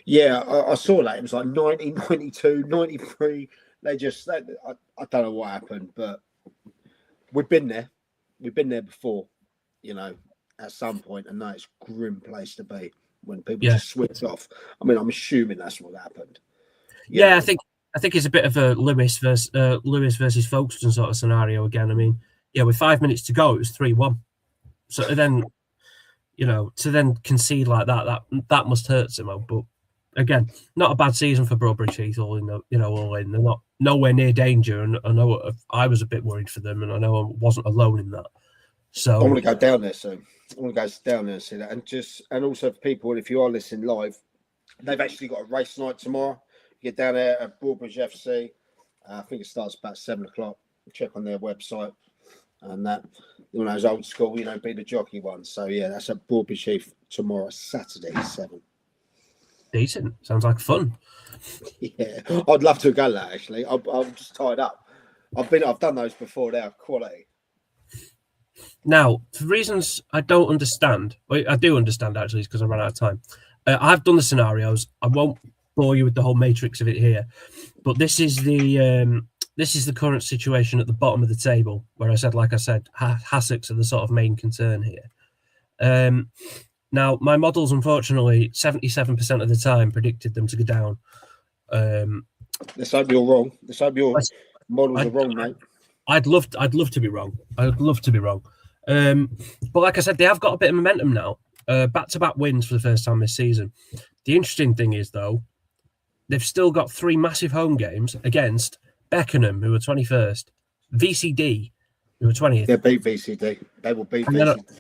Yeah, I saw that. It was like 90, 92, 93. I don't know what happened, but we've been there. We've been there before, at some point, and that's a grim place to be when people just switch off. I mean, I'm assuming that's what happened. Yeah, I think it's a bit of a Lewis versus Folkestone sort of scenario again. I mean, with 5 minutes to go, it was 3-1. So then, to then concede like that must hurt somehow. But again, not a bad season for Broadbridge Heath. All in, they're not nowhere near danger. And I know I was a bit worried for them, and I know I wasn't alone in that. So I want to go down there soon. I want to go down there and see that. And also for people, if you are listening live, they've actually got a race night tomorrow. You get down there at Broadbridge FC. I think it starts about 7 o'clock. Check on their website. And that, one of those old school, be the jockey one. So, yeah, that's at Broadbridge Heath tomorrow, Saturday, 7. Decent. Sounds like fun. Yeah, I'd love to go there, actually. I'm just tied up. I've done those before. They're quality. Now, for reasons I don't understand, I do understand actually, because I ran out of time. I've done the scenarios. I won't bore you with the whole matrix of it here, but this is the current situation at the bottom of the table, where like I said, Hassocks are the sort of main concern here. Now, my models, unfortunately, 77% of the time predicted them to go down. Let's hope you're wrong. Let's hope your models are wrong, mate. I'd love to be wrong. I'd love to be wrong. But like I said, they have got a bit of momentum now. Back-to-back wins for the first time this season. The interesting thing is, though, they've still got 3 massive home games against Beckenham, who are 21st, VCD, who are 20th. They'll beat VCD. They will beat VCD.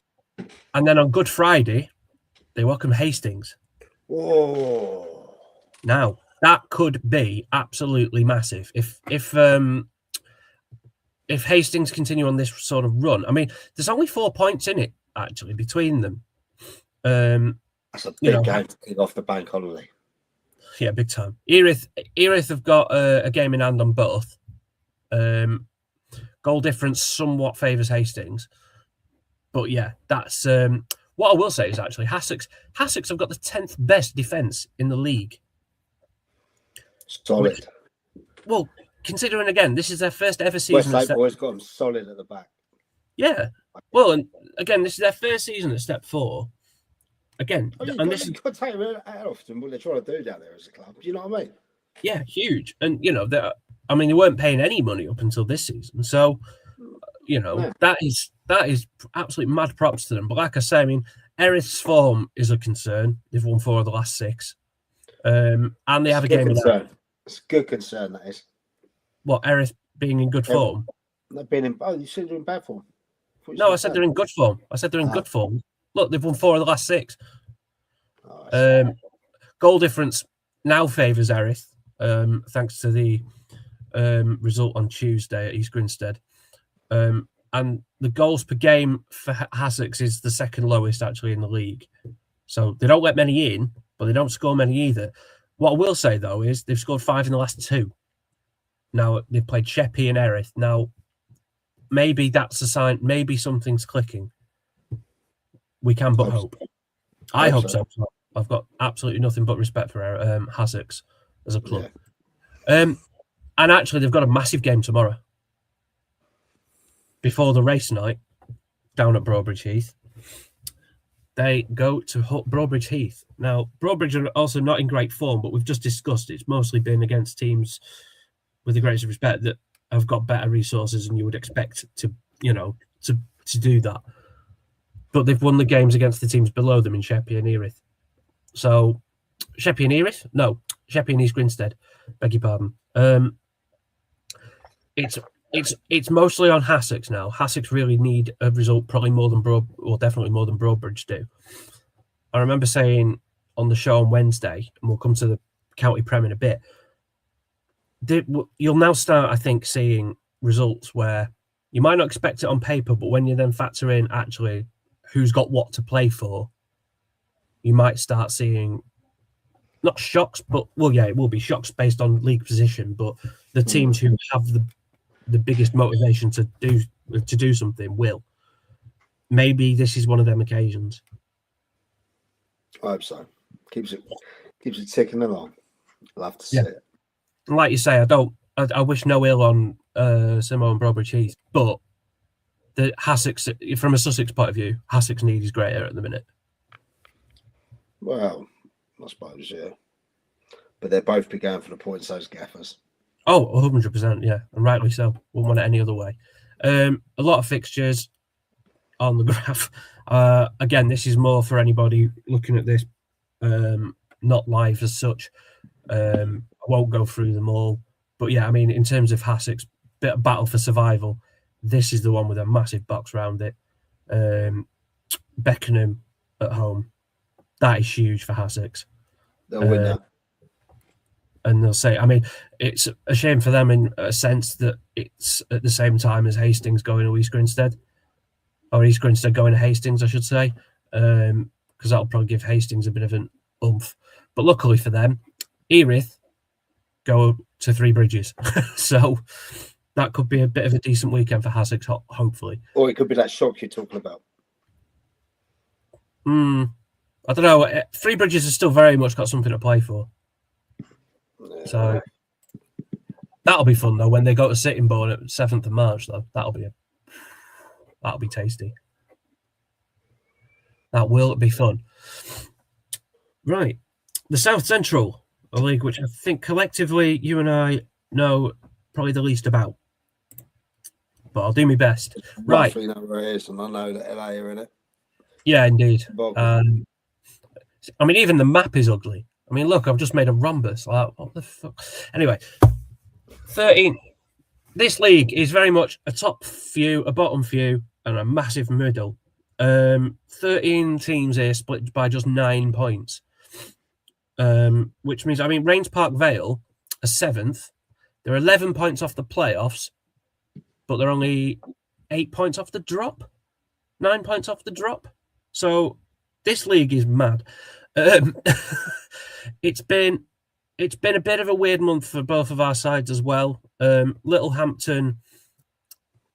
And then on Good Friday, they welcome Hastings. Whoa! Now that could be absolutely massive if Hastings continue on this sort of run. I mean, there's only 4 points in it actually between them. That's a big game to kick off the bank holiday. Yeah, big time. Erith have got a game in hand on both. Goal difference somewhat favours Hastings, but yeah, that's what I will say is actually Hassocks have got the 10th best defence in the league. Solid. Well, considering again, this is their first ever season. Westlake boys got them solid at the back. Yeah. Well, and again, this is their first season at Step 4. Again, and this is got to take them out often what they're trying to do down there as a club. Do you know what I mean? Yeah, huge. And they weren't paying any money up until this season, so that is absolute mad props to them. But like I say, I mean, Erith's form is a concern. They've won 4 of the last 6, and they have a game. It's a good concern, that is. What, Erith being in good form? They've been in. Oh, you said they're in bad form. No, I said they're in good form. Good form. Look, they've won 4 of the last 6. Goal difference now favours Erith, thanks to the result on Tuesday at East Grinstead. And the goals per game for Hassocks is the second lowest actually in the league. So they don't let many in, but they don't score many either. What I will say, though, is they've scored 5 in the last 2. Now, they've played Sheppey and Erith. Now, maybe that's a sign. Maybe something's clicking. We can but hope. I hope so. I've got absolutely nothing but respect for Sussex as a club. Yeah. And actually, they've got a massive game tomorrow before the race night down at Broadbridge Heath. They go to Broadbridge Heath. Now, Broadbridge are also not in great form, but we've just discussed it's mostly been against teams, with the greatest respect, that have got better resources than you would expect to do that. But they've won the games against the teams below them in Sheppey and Erith. So, Sheppey and Erith? No, Sheppey and East Grinstead. Beg your pardon. It's mostly on Sussex now. Sussex really need a result, probably definitely more than Broadbridge do. I remember saying on the show on Wednesday, and we'll come to the County Prem in a bit, you'll now start, I think, seeing results where you might not expect it on paper, but when you then factor in actually who's got what to play for, you might start seeing not shocks, but it will be shocks based on league position, but the teams who have the biggest motivation to do something will. Maybe this is one of them occasions. I hope so. Keeps it ticking along. I'll have to see it. Like you say, I wish no ill on Simo and Broadbridge Heath, but the Sussex, from a Sussex point of view, Sussex need is greater at the minute. Well, I suppose, yeah. But they'll both be going for the points, those gaffers. Oh, 100%, yeah, and rightly so. Wouldn't want it any other way. A lot of fixtures on the graph. Again, this is more for anybody looking at this, not live as such. I won't go through them all. But yeah, I mean, in terms of Sussex, bit of battle for survival, this is the one with a massive box round it. Beckenham at home. That is huge for Sussex. They'll win that. And they'll say, I mean, it's a shame for them in a sense that it's at the same time as Hastings going to East Grinstead. Or East Grinstead going to Hastings, I should say. Because that'll probably give Hastings a bit of an oomph. But luckily for them, Erith go to Three Bridges. So that could be a bit of a decent weekend for Sussex, hopefully. Or it could be that shock you're talking about. I don't know. Three Bridges has still very much got something to play for. Yeah. So that'll be fun, though, when they go to Sittingbourne at 7th of March, though. That'll be tasty. That will be fun. Right. The South Central, a league which I think collectively you and I know probably the least about. But I'll do my best. Right. I know where it is, and I know that LA are in it. Yeah, indeed. I mean, even the map is ugly. I mean, look, I've just made a rhombus. Like, what the fuck? Anyway, 13. This league is very much a top few, a bottom few, and a massive middle. 13 teams here split by just 9 points. Which means, I mean, Rains Park Vale are 7th. They're 11 points off the playoffs, but they're only 8 points off the drop. 9 points off the drop. So this league is mad. It's been a bit of a weird month for both of our sides as well. Littlehampton,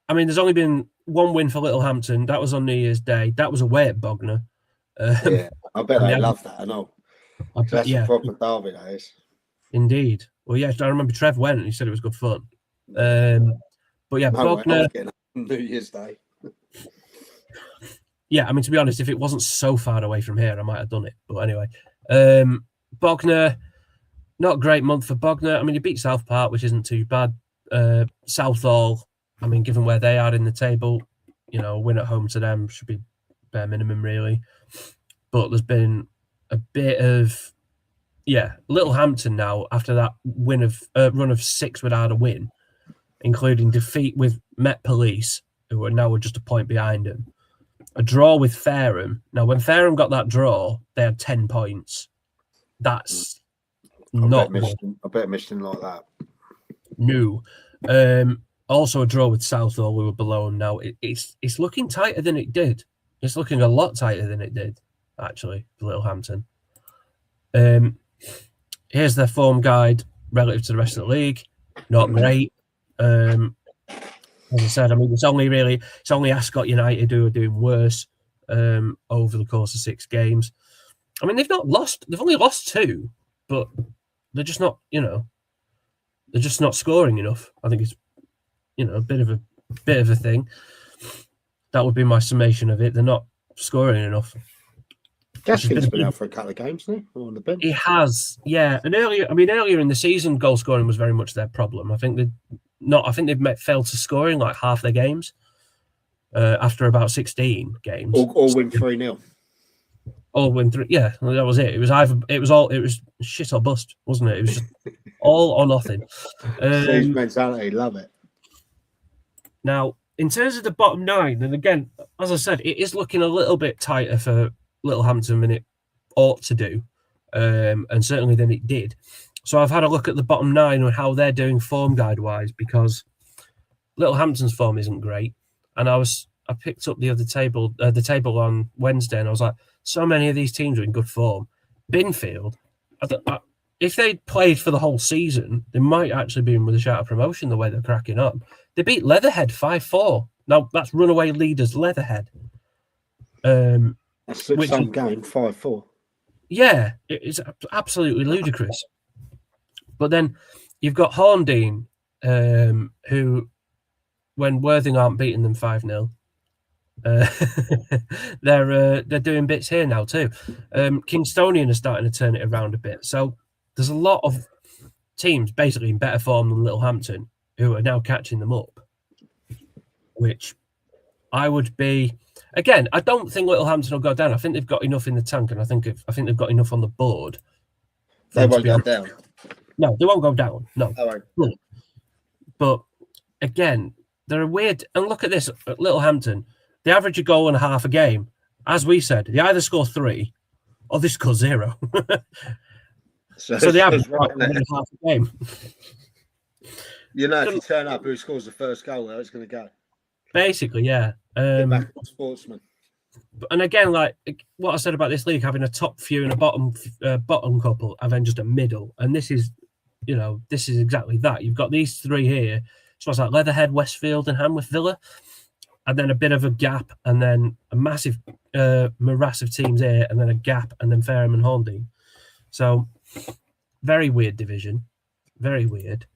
I mean, there's only been one win for Littlehampton. That was on New Year's Day. That was away at Bognor. Yeah, I bet they love that. I know. That's a proper derby, that is. Indeed. Well, yeah, I remember Trev went and he said it was good fun. But yeah, Bognor. New Year's Day. Yeah, I mean, to be honest, if it wasn't so far away from here, I might have done it. But anyway, Bognor, not a great month for Bognor. I mean, you beat South Park, which isn't too bad. Southall, I mean, given where they are in the table, you know, a win at home to them should be bare minimum, really. But there's been a bit of, Littlehampton now, after that run of 6 without a win, including defeat with Met Police, who are now just a point behind them. A draw with Fareham. Now, when Fareham got that draw, they had 10 points. That's not good. I bet Mission like that. No. Also a draw with Southall, we were below them now. It's looking tighter than it did. It's looking a lot tighter than it did, actually, for Littlehampton. Here's their form guide relative to the rest of the league. Not great. As I said, I mean, it's only Ascot United who are doing worse over the course of 6 games. I mean, they've not lost. They've only lost 2, but they're just not. They're just not scoring enough. I think it's a bit of a thing. That would be my summation of it. They're not scoring enough. Gaskell's been out for a couple of games now on the bench. He has, yeah. And earlier in the season, goal scoring was very much their problem. I think they've failed to score in like half their games after about 16 games. Or win 3-0. Or win 3. Yeah, that was it. It was shit or bust, wasn't it? It was just all or nothing. Mentality, love it. Now, in terms of the bottom 9, and again, as I said, it is looking a little bit tighter for Littlehampton than it ought to do, and certainly than it did. So I've had a look at the bottom 9 and how they're doing form guide wise, because Littlehampton's form isn't great. And I picked up the table on Wednesday, and I was like, so many of these teams are in good form. Binfield, if they'd played for the whole season, they might actually be in with a shout of promotion the way they're cracking up. They beat Leatherhead 5-4. Now that's runaway leaders Leatherhead. That's some game, 5-4. Yeah, it's absolutely ludicrous. But then you've got Horndean, who, when Worthing aren't beating them 5-0, they're doing bits here now too. Kingstonian are starting to turn it around a bit. So there's a lot of teams basically in better form than Littlehampton who are now catching them up, which I would be. Again, I don't think Littlehampton will go down. I think they've got enough in the tank, and I think they've got enough on the board. They won't go down. No, they won't go down. No. All right. But again, they're weird. And look at this at Littlehampton. They average a goal and a half a game. As we said, they either score 3 or they score 0. So they average right, a half a game. If you turn up, who scores the first goal, though, it's going to go. Basically, yeah. Sportsman. And again, like what I said about this league, having a top few and a bottom couple, and then just a middle. And this is exactly that. You've got these 3 here. So it's like Leatherhead, Westfield, and Hanworth Villa, and then a bit of a gap, and then a massive morass of teams here, and then a gap, and then Fareham and Horndean. So very weird division, very weird.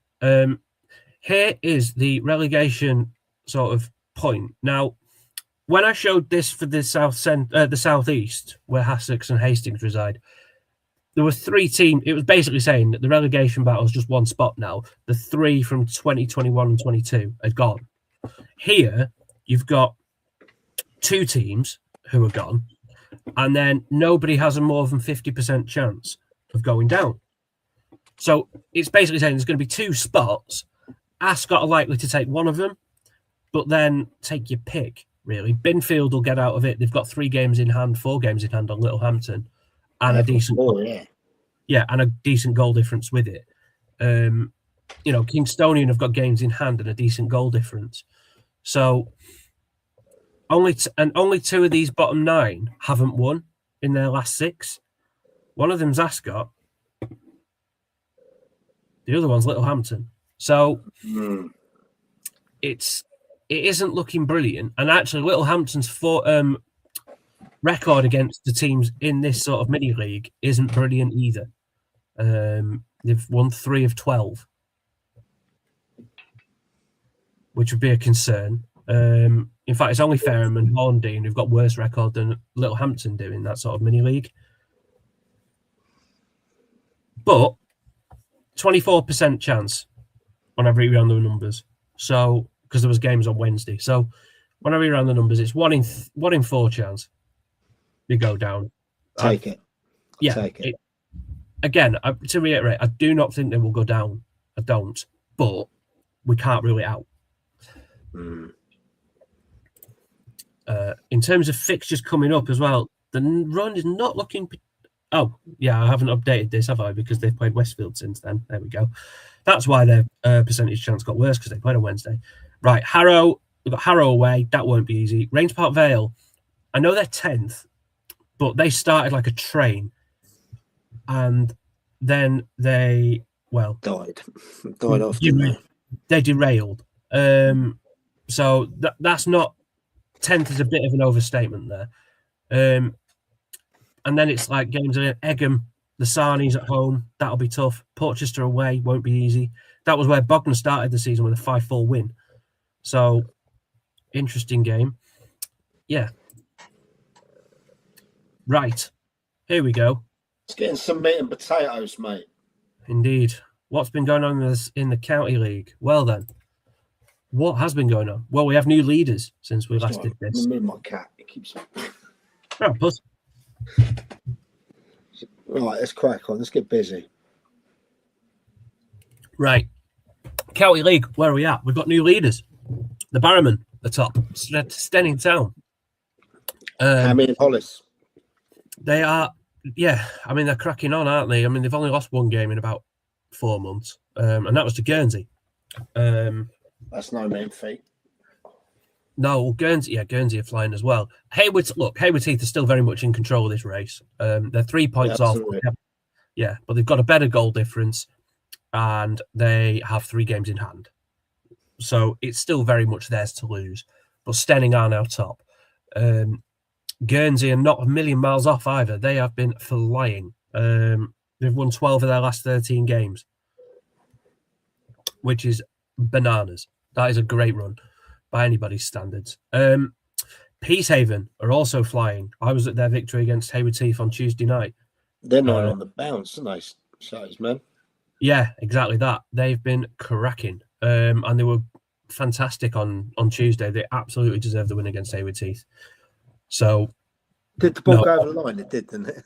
Here is the relegation sort of point. Now, when I showed this for the southeast, where Sussex and Hastings reside, there were 3 teams. It was basically saying that the relegation battle is just one spot now. The 3 from 2021 and 22 are gone. Here, you've got 2 teams who are gone, and then nobody has a more than 50% chance of going down. So it's basically saying there's going to be 2 spots. Ascot are likely to take one of them, but then take your pick, really. Binfield will get out of it. They've got 4 games in hand on Littlehampton, and a decent and a decent goal difference with it. Kingstonian have got games in hand and a decent goal difference. So only 2 of these bottom 9 haven't won in their last 6. One of them's Ascot. The other one's Littlehampton. So it isn't looking brilliant. And actually, Littlehampton's record against the teams in this sort of mini league isn't brilliant either. They've won 3 of 12, which would be a concern. In fact, it's only Fareham and Horndean who've got worse record than Littlehampton do in that sort of mini league. But 24% chance when I reran the numbers. So, because there was games on Wednesday. So, when I reran the numbers, it's 1 in 4 chance they go down. Take it. Yeah. Take it. Again, to reiterate, I do not think they will go down. I don't. But we can't rule it out. In terms of fixtures coming up as well, the run is not looking. Oh, yeah, I haven't updated this, have I? Because they've played Westfield since then. There we go. That's why their percentage chance got worse, because they played on Wednesday. Right, Harrow. We've got Harrow away. That won't be easy. Range Park Vale. I know they're 10th, but they started like a train. And then they, died off. They derailed. So that's not 10th is a bit of an overstatement there. And and then it's like games at Egham, the Sarnies at home. That'll be tough. Portchester away won't be easy. That was where Bognor started the season with a 5-4 win. So, interesting game. Yeah. Right. Here we go. It's getting some meat and potatoes, mate. Indeed. What's been going on in the County League? Well, then. What has been going on? Well, we have new leaders since we last did this. Move my cat. It keeps... Oh, puss. Right, let's crack on. Let's get busy. Right. County League, where are we at? We've got new leaders. The Barrowmen, the top. Stenning Town. Hammy and Hollis. They are, yeah. I mean, they're cracking on, aren't they? I mean, they've only lost one game in about 4 months, and that was to Guernsey. That's no mean feat. No, Guernsey are flying as well. Hayward Heath is still very much in control of this race. They're 3 points off. Yeah, but they've got a better goal difference, and they have 3 games in hand. So it's still very much theirs to lose. But Stenning are now top. Guernsey are not a million miles off either. They have been flying. They've won 12 of their last 13 games, which is bananas. That is a great run by anybody's standards. Peacehaven are also flying. I was at their victory against Hayward Heath on Tuesday night. They're not on the bounce, aren't they, Shows, man? Yeah, exactly that. They've been cracking. And they were fantastic on Tuesday. They absolutely deserved the win against Hayward Heath. So, did the ball go over the line? It did, didn't it?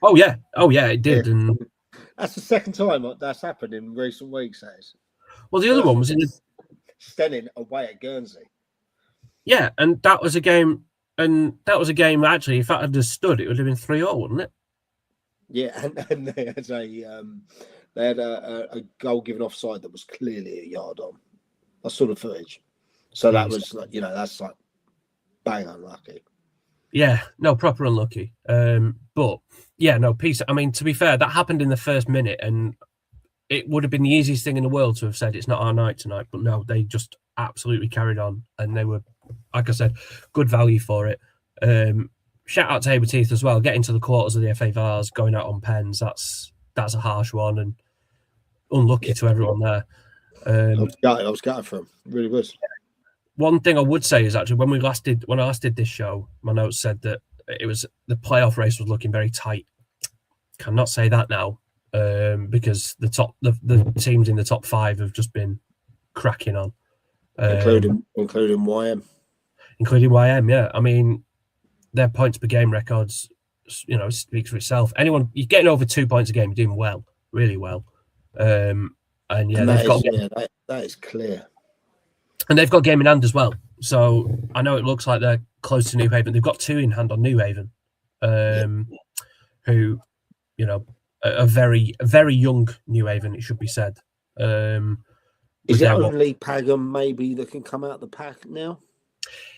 Oh yeah, it did. Yeah. And that's the second time that's happened in recent weeks. Well, the other one was in Stenning away at Guernsey. Yeah, and that was a game. Actually, if that had stood, it would have been 3-0, wouldn't it? Yeah, and they had a goal given offside that was clearly a yard on. I saw the footage, so that was like, that's like bang unlucky. Yeah, no, proper unlucky. But yeah, no, peace. I mean, to be fair, that happened in the first minute, and it would have been the easiest thing in the world to have said it's not our night tonight. But no, they just absolutely carried on, and they were, like I said, good value for it. Shout out to Hayward Heath as well, getting to the quarters of the FA Vars, going out on pens. That's a harsh one and unlucky to everyone there. I was gutted for him. Really was. One thing I would say is actually when I last did this show, my notes said that it was the playoff race was looking very tight. Cannot say that now because the teams in the top 5 have just been cracking on, including YM. Including YM, yeah. I mean, their points per game records, speaks for itself. Anyone you're getting over 2 points a game, you're doing well, really well. And yeah, that is clear. And they've got a game in hand as well. So I know it looks like they're close to New Haven. They've got 2 in hand on New Haven, who, a very, very young New Haven, it should be said. Is it only Pagham maybe that can come out the pack now?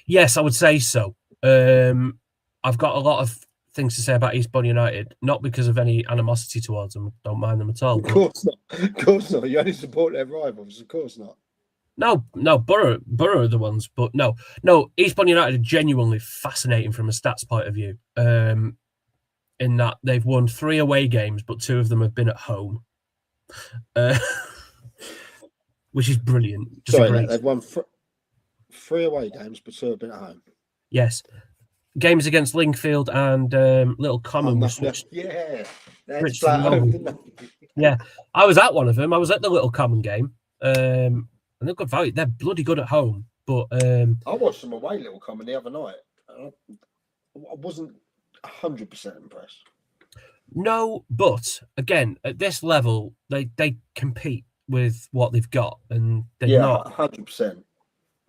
Yes, I would say so. I've got a lot of things to say about Eastbourne United, not because of any animosity towards them. Don't mind them at all. Of course not. Of course not. You only support their rivals. Of course not. No, Borough are the ones, but no. Eastbourne United are genuinely fascinating from a stats point of view. In that they've won 3 away games, but 2 of them have been at home, which is brilliant. They've won 3 away games, but 2 have been at home. Yes, games against Lingfield and Little Common. Yeah, yeah. I was at one of them. I was at the Little Common game. And they've got value. They're bloody good at home. But I watched them away, Little Common, the other night. I wasn't 100% impressed. No, but again, at this level, they compete with what they've got, and they're not 100%.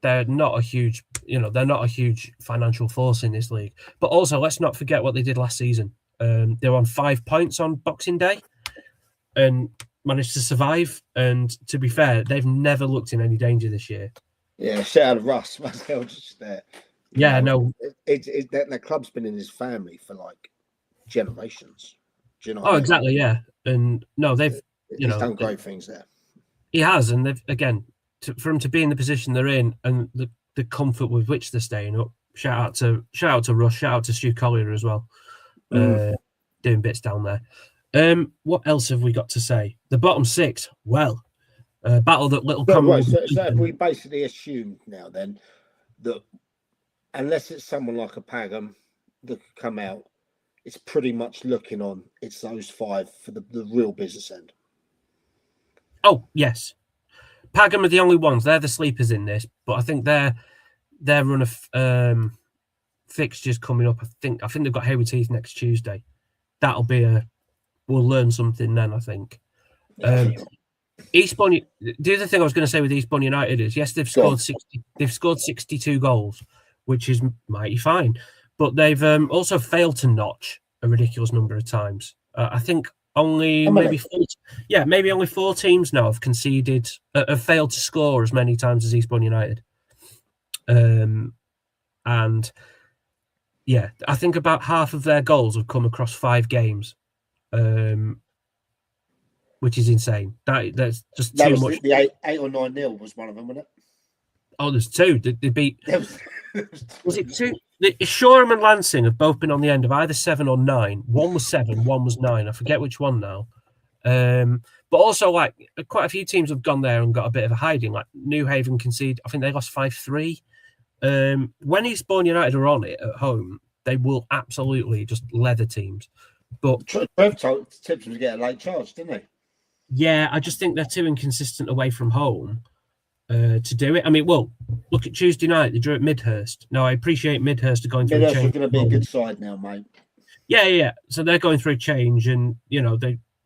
They're not a huge, they're not a huge financial force in this league. But also, let's not forget what they did last season. They were on 5 points on Boxing Day, and managed to survive. And to be fair, they've never looked in any danger this year. Yeah, shout out to Russ. Just there. Yeah, no. The club's been in his family for like generations. Do you know? Oh, exactly. Yeah, and no, they've he's done great things there. He has, and they've for him to be in the position they're in and the comfort with which they're staying up. Shout out to Russ. Shout out to Stu Collier as well. doing bits down there. What else have we got to say? The bottom six, well, battle that little common. So have we basically assumed now then that unless it's someone like a Pagham that could come out, it's pretty much looking on. It's those five for the real business end. Oh yes, Pagham are the only ones. They're the sleepers in this, but I think their run of fixtures coming up. I think they've got Hayward Heath next Tuesday. That'll be we'll learn something then. I think. Eastbourne. The other thing I was going to say with Eastbourne United is yes, they've scored 62 goals, which is mighty fine, but they've also failed to notch a ridiculous number of times. I think only maybe only 4 teams now have conceded, have failed to score as many times as Eastbourne United. And yeah, I think about half of their goals have come across 5 games, which is insane. That's just too much. The 8 or 9-0 was one of them, wasn't it? Oh, there's 2. They beat. Was it 2? Shoreham and Lancing have both been on the end of either 7 or 9. One was 7, one was 9. I forget which one now. But also, like, quite a few teams have gone there and got a bit of a hiding. Like New Haven conceded, I think they lost 5-3. When Eastbourne United are on it at home, they will absolutely just leather teams. But Trev tipped them to get a late charge, didn't they? Yeah, I just think they're too inconsistent away from home to do it. I mean, well, look at Tuesday night. They drew at Midhurst. Now, I appreciate Midhurst are going through a change. Midhurst are going to be a good side now, mate. Yeah. So they're going through a change, and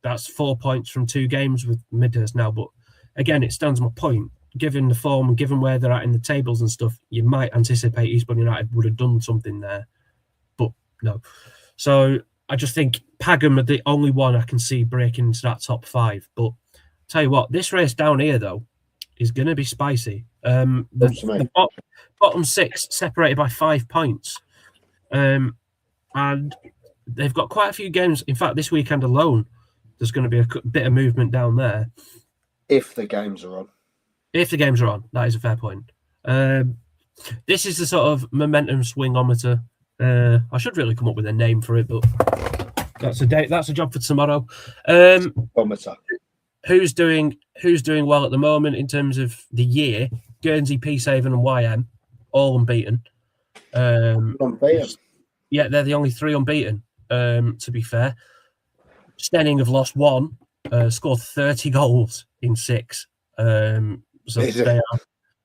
that's 4 points from 2 games with Midhurst now. But again, it stands my point. Given the form and given where they're at in the tables and stuff, you might anticipate Eastbourne United would have done something there, but no. So I just think Pagham are the only one I can see breaking into that top 5. But tell you what, this race down here though is going to be spicy. The bottom 6 separated by 5 points, and they've got quite a few games. In fact, this weekend alone, there's going to be a bit of movement down there. If the games are on. If the games are on, that is a fair point. This is the sort of momentum swingometer. I should really come up with a name for it, but that's a job for tomorrow. Who's doing well at the moment in terms of the year? Guernsey, Peacehaven, and YM, all unbeaten. Unbeaten. Yeah, they're the only 3 unbeaten. To be fair, Stenning have lost 1, scored 30 goals in 6. So they are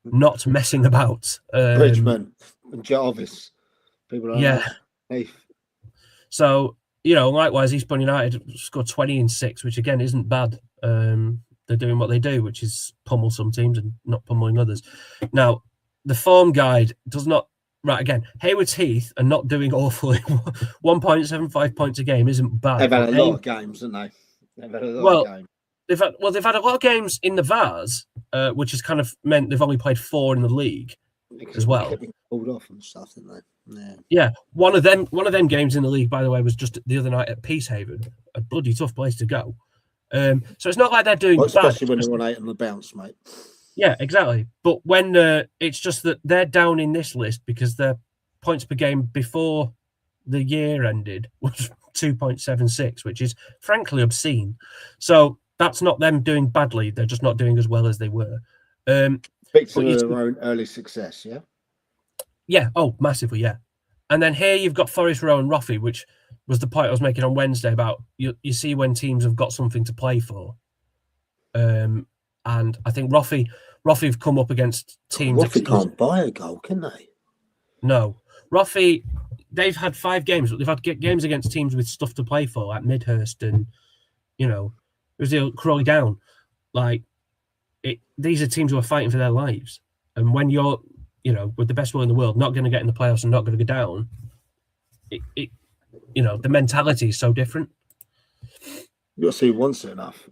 not messing about. Bridgman and Jarvis. People like that. Hey. So, likewise, Eastbourne United scored 20 in 6, which again isn't bad. They're doing what they do, which is pummel some teams and not pummeling others. Now, the form guide does not. Right, again, Hayward Heath are not doing awfully. 1.75 points a game isn't bad. They've had a lot of games, haven't they? They've had a lot of games. They've had a lot of games in the Vars, which has kind of meant they've only played 4 in the league as well. Pulled off and stuff, didn't they? Yeah. One of them games in the league, by the way, was just the other night at Peacehaven, a bloody tough place to go. So it's not like they're doing bad. Especially when they're on 8 on the bounce, mate. Yeah, exactly. But when it's just that they're down in this list because their points per game before the year ended was 2.76, which is frankly obscene. So that's not them doing badly. They're just not doing as well as they were. Victim of their own early success, yeah? Yeah, massively, yeah. And then here you've got Forest Row and Roffey, which was the point I was making on Wednesday about you see when teams have got something to play for. And I think Roffey have come up against teams... Roffey can't buy a goal, can they? No. Roffey, they've had 5 games, but they've had games against teams with stuff to play for, like Midhurst and, it was the Crawley Down. These are teams who are fighting for their lives. And when you're, with the best will in the world, not going to get in the playoffs and not going to go down, the mentality is so different. You'll see who wants it enough.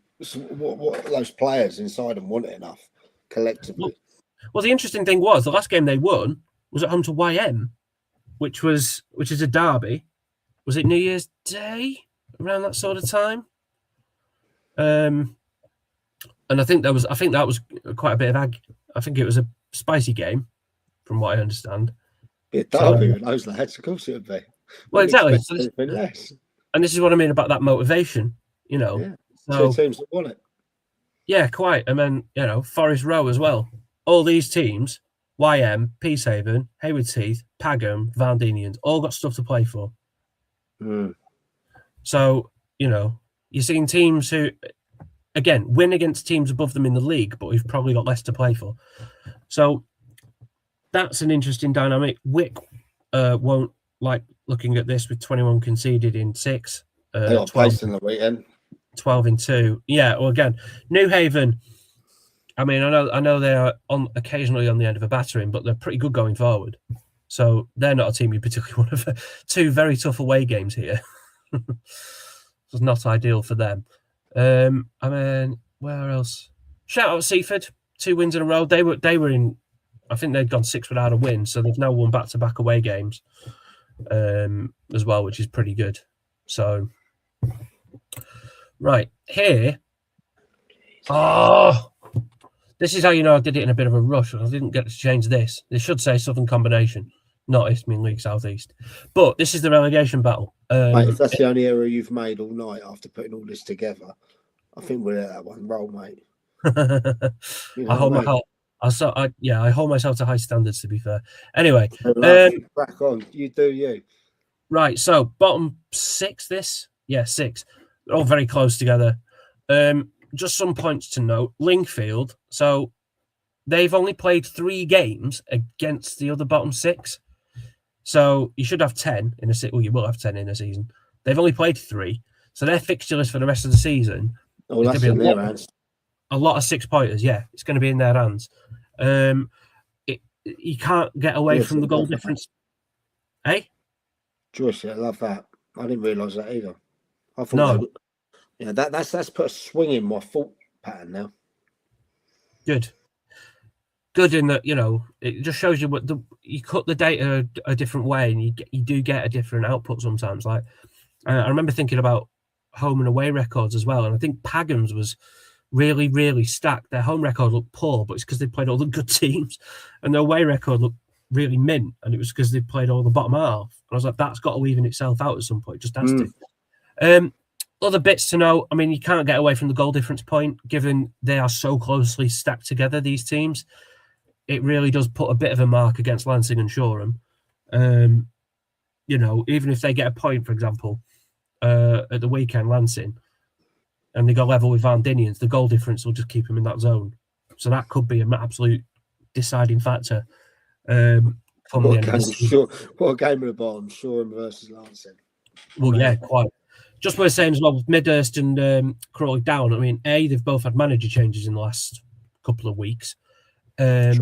What those players inside them want it enough collectively. Well, the interesting thing was the last game they won was at home to YM, which is a derby. Was it New Year's Day around that sort of time? And I think that was quite a bit of I think it was a spicy game, from what I understand. Be a derby with those lads, of course it would be. Well, exactly. Expect anything less. And this is what I mean about that motivation, you know. Yeah. So, 2 teams that won it. yeah, quite. And then, you know, Forest Row as well. All these teams, YM, Peacehaven, Haywards Heath, Pagham, Valdinians, all got stuff to play for. Mm. So, you know, you're seeing teams who, again, win against teams above them in the league, but who've probably got less to play for. So that's an interesting dynamic. Wick won't like looking at this with 21 conceded in 6. They got 12, placed in the weekend. 12 in 2. Yeah, well, again, New Haven, I mean, I know they are occasionally on the end of a battering, but they're pretty good going forward. So they're not a team you particularly want to... 2 very tough away games here. It's not ideal for them. I mean, where else? Shout out Seaford, 2 wins in a row. They were in... I think they'd gone 6 without a win, so they've now won back-to-back away games as well, which is pretty good. So, right, here... Oh! This is how you know I did it in a bit of a rush. I didn't get to change this. They should say Southern Combination, not Isthmian League South East. But this is the relegation battle. Mate, if that's the only error you've made all night after putting all this together, I think we're at that one roll, mate. You know I hold what my heart. I hold myself to high standards, to be fair. Anyway, back on. You do you. Right, so bottom 6 this? Yeah, 6. They're all very close together. Just some points to note. Lingfield, so they've only played 3 games against the other bottom 6. So you should have 10 in a season. Well, you will have 10 in a season. They've only played 3. So their fixture list for the rest of the season is that's in their hands. A lot of 6-pointers, yeah. It's going to be in their hands. You can't get away from the goal difference. Eh? Joyce, I love that. I didn't realise that either. I thought that's put a swing in my thought pattern now. Good in that, you know, it just shows you what you cut the data a different way, and you do get a different output sometimes. Like I remember thinking about home and away records as well, and I think Pagham's was really, really stacked. Their home record looked poor, but it's because they played all the good teams, and their away record looked really mint, and it was because they played all the bottom half. And I was like, that's got to even itself out at some point. Just has to. Other bits to know. I mean, you can't get away from the goal difference point, given they are so closely stacked together. These teams, it really does put a bit of a mark against Lancing and Shoreham. You know, even if they get a point, for example, at the weekend, Lancing, and they go level with Valdinians, the goal difference will just keep them in that zone. So that could be an absolute deciding factor. What a game of the bottom, Shoreham versus Lancing. Well, yeah, quite. Just worth saying as well, with Midhurst and Crawley Down, I mean, they've both had manager changes in the last couple of weeks. But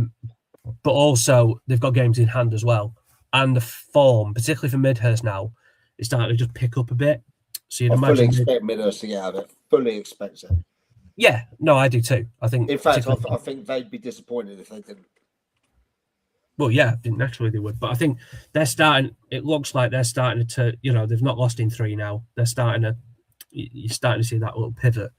also, they've got games in hand as well. And the form, particularly for Midhurst now, is starting to just pick up a bit. So you'd imagine... fully expect Midhurst to get out of it. Fully expect it. Yeah, no, I do too. I think... In fact, I think they'd be disappointed if they didn't. Well, yeah, I think naturally they would. But I think they're starting... It looks like they're starting to... You know, they've not lost in 3 now. They're starting to... You're starting to see that little pivot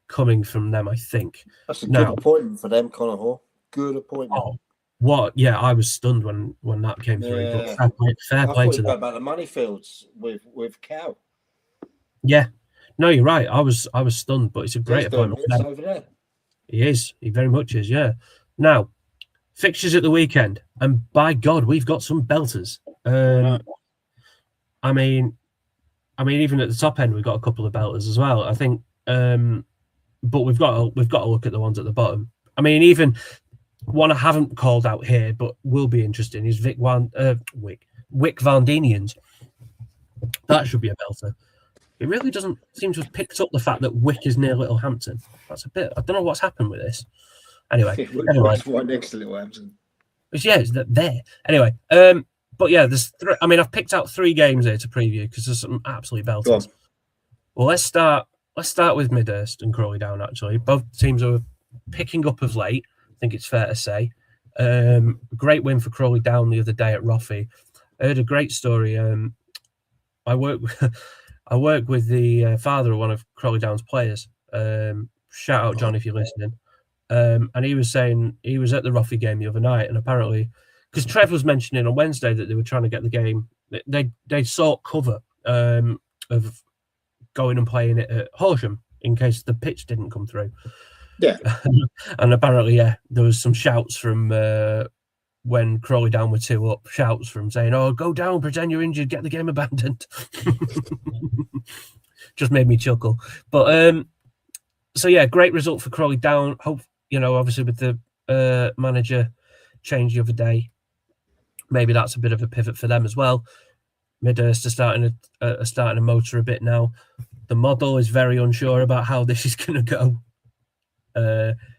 coming from them, I think. That's a good appointment for them, Conor Hall. Good appointment. Oh, what? Yeah, I was stunned when that came through. Yeah. But fair play to them. About the money fields with Cow. Yeah. No, you're right. I was stunned, but it's a great appointment. Over there. He is. He very much is, yeah. Now, fixtures at the weekend, and by God, we've got some belters. I mean, even at the top end, we've got a couple of belters as well. I think, but we've got to look at the ones at the bottom. I mean, even one I haven't called out here, but will be interesting is Wick Valdinians. That should be a belter. It really doesn't seem to have picked up the fact that Wick is near Littlehampton. That's a bit... I don't know what's happened with this. Anyway. It's right next to Littlehampton. Yeah, it's there. Anyway, but yeah, there's I've picked out 3 games here to preview because there's some absolute belters. Well, let's start with Midhurst and Crawley Down, actually. Both teams are picking up of late, I think it's fair to say. Great win for Crawley Down the other day at Roffey. I heard a great story. I work with the father of one of Crawley Down's players. Shout out, John, if you're listening. And he was saying he was at the Roffey game the other night, and apparently, because Trev was mentioning on Wednesday that they were trying to get the game they sought cover of going and playing it at Horsham in case the pitch didn't come through. Yeah. And apparently, there was some shouts from when Crawley Down were 2 up, shouts from saying, "Oh, go down, pretend you're injured, get the game abandoned." Just made me chuckle. But so yeah, great result for Crawley Down. Hope, obviously with the manager change the other day, maybe that's a bit of a pivot for them as well. Midhurst are starting to motor a bit now. The model is very unsure about how this is going to go.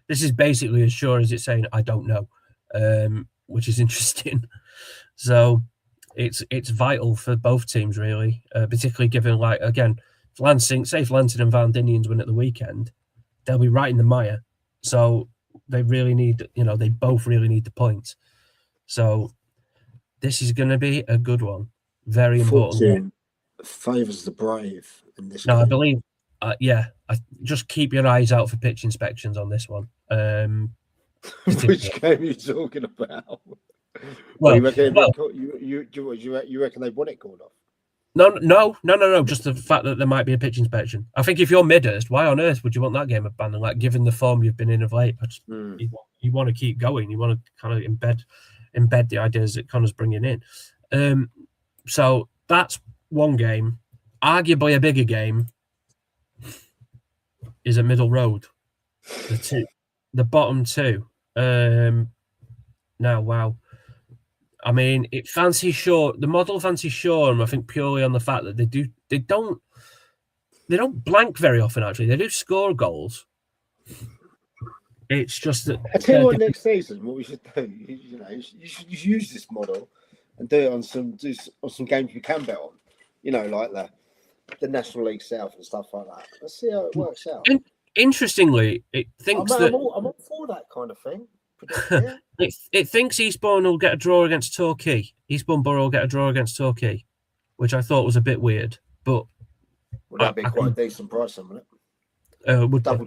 This is basically as sure as it's saying, "I don't know," which is interesting. So it's vital for both teams, really, particularly given, again, if Lansing and Van Dinians win at the weekend, they'll be right in the mire. So they really need, they both really need the points. So this is going to be a good one. Very important. Favours the brave in this No, game. I believe, just keep your eyes out for pitch inspections on this one. Which game are you talking about? Well, you reckon they want it called off? No. Just the fact that there might be a pitch inspection. I think if you're Midhurst, why on earth would you want that game abandoned? Given the form you've been in of late, you want to keep going. You want to kind of embed the ideas that Connor's bringing in. So that's one game. Arguably a bigger game is a Middle Road. The bottom two. Now, wow. I mean, the model fancies Shoreham, I think, purely on the fact that they don't blank very often. Actually, they do score goals. It's just that. I tell you what, next season, what we should do, you should use this model and do it on some games we can bet on. Like the National League South and stuff like that. Let's see how it works out. Interestingly, it thinks I'm all for that kind of thing. Yeah. It thinks Eastbourne will get a draw against Torquay. Eastbourne Borough will get a draw against Torquay, which I thought was a bit weird. But that'd be quite a decent price, wouldn't it? Double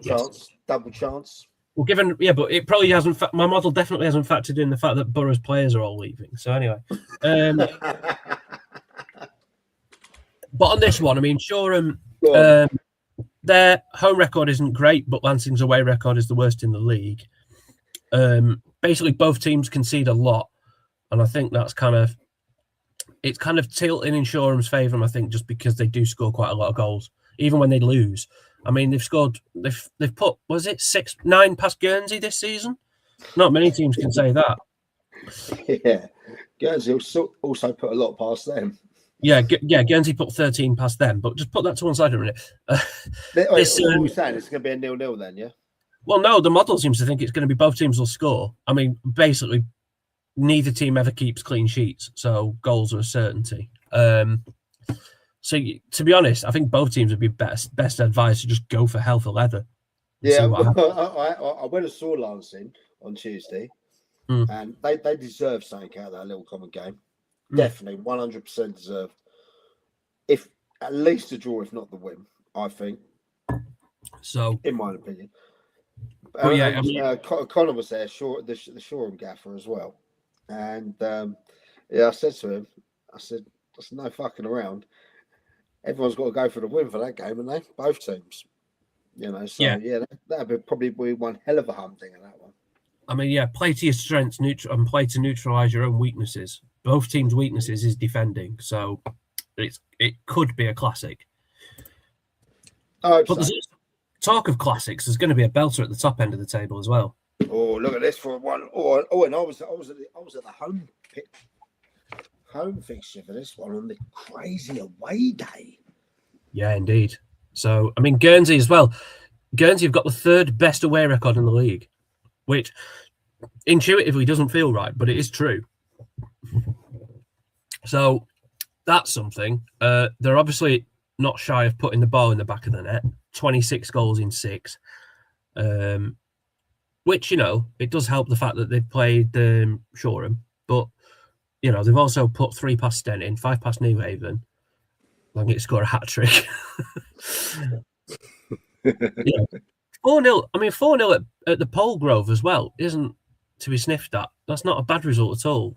chance. Well, but it probably hasn't. My model definitely hasn't factored in the fact that Borough's players are all leaving. So anyway, but on this one, I mean, Shoreham, their home record isn't great, but Lansing's away record is the worst in the league. Basically, both teams concede a lot, and I think that's kind of tilting in Shoreham's favour. I think just because they do score quite a lot of goals, even when they lose. I mean, they've put 9 past Guernsey this season. Not many teams can say that. Yeah, Guernsey also put a lot past them. Yeah, Guernsey put 13 past them, but just put that to one side a minute. What are you saying? It's going to be a 0-0 then, yeah? Well, no, the model seems to think it's going to be both teams will score. I mean, basically, neither team ever keeps clean sheets, so goals are a certainty. So, to be honest, I think both teams would be best advised to just go for hell for leather. Yeah, I went and saw Lansing on Tuesday, and they deserve something out of that little common game. Definitely, 100% deserve. If at least a draw, if not the win, I think. So, in my opinion. Connor was there, the Shoreham gaffer as well, and I said to him, "There's no fucking around. Everyone's got to go for the win for that game, and both teams, that'd probably be one hell of a humdinger in that one." I mean, play to your strengths, and play to neutralise your own weaknesses. Both teams' weaknesses is defending, so it could be a classic. But there's talk of classics. There's going to be a belter at the top end of the table as well. Oh, look at this for one. Oh, and I was at the home fixture for this one on the crazy away day. Yeah, indeed. So, I mean, Guernsey as well. Guernsey have got the 3rd best away record in the league, which intuitively doesn't feel right, but it is true. So that's something. They're obviously not shy of putting the ball in the back of the net. 26 goals in 6, which, it does help the fact that they've played Shoreham, but, they've also put 3 past Stenning, 5 past New Haven. Long it score a hat-trick. 4-0. I mean, 4-0 at the Polegrove as well isn't to be sniffed at. That's not a bad result at all.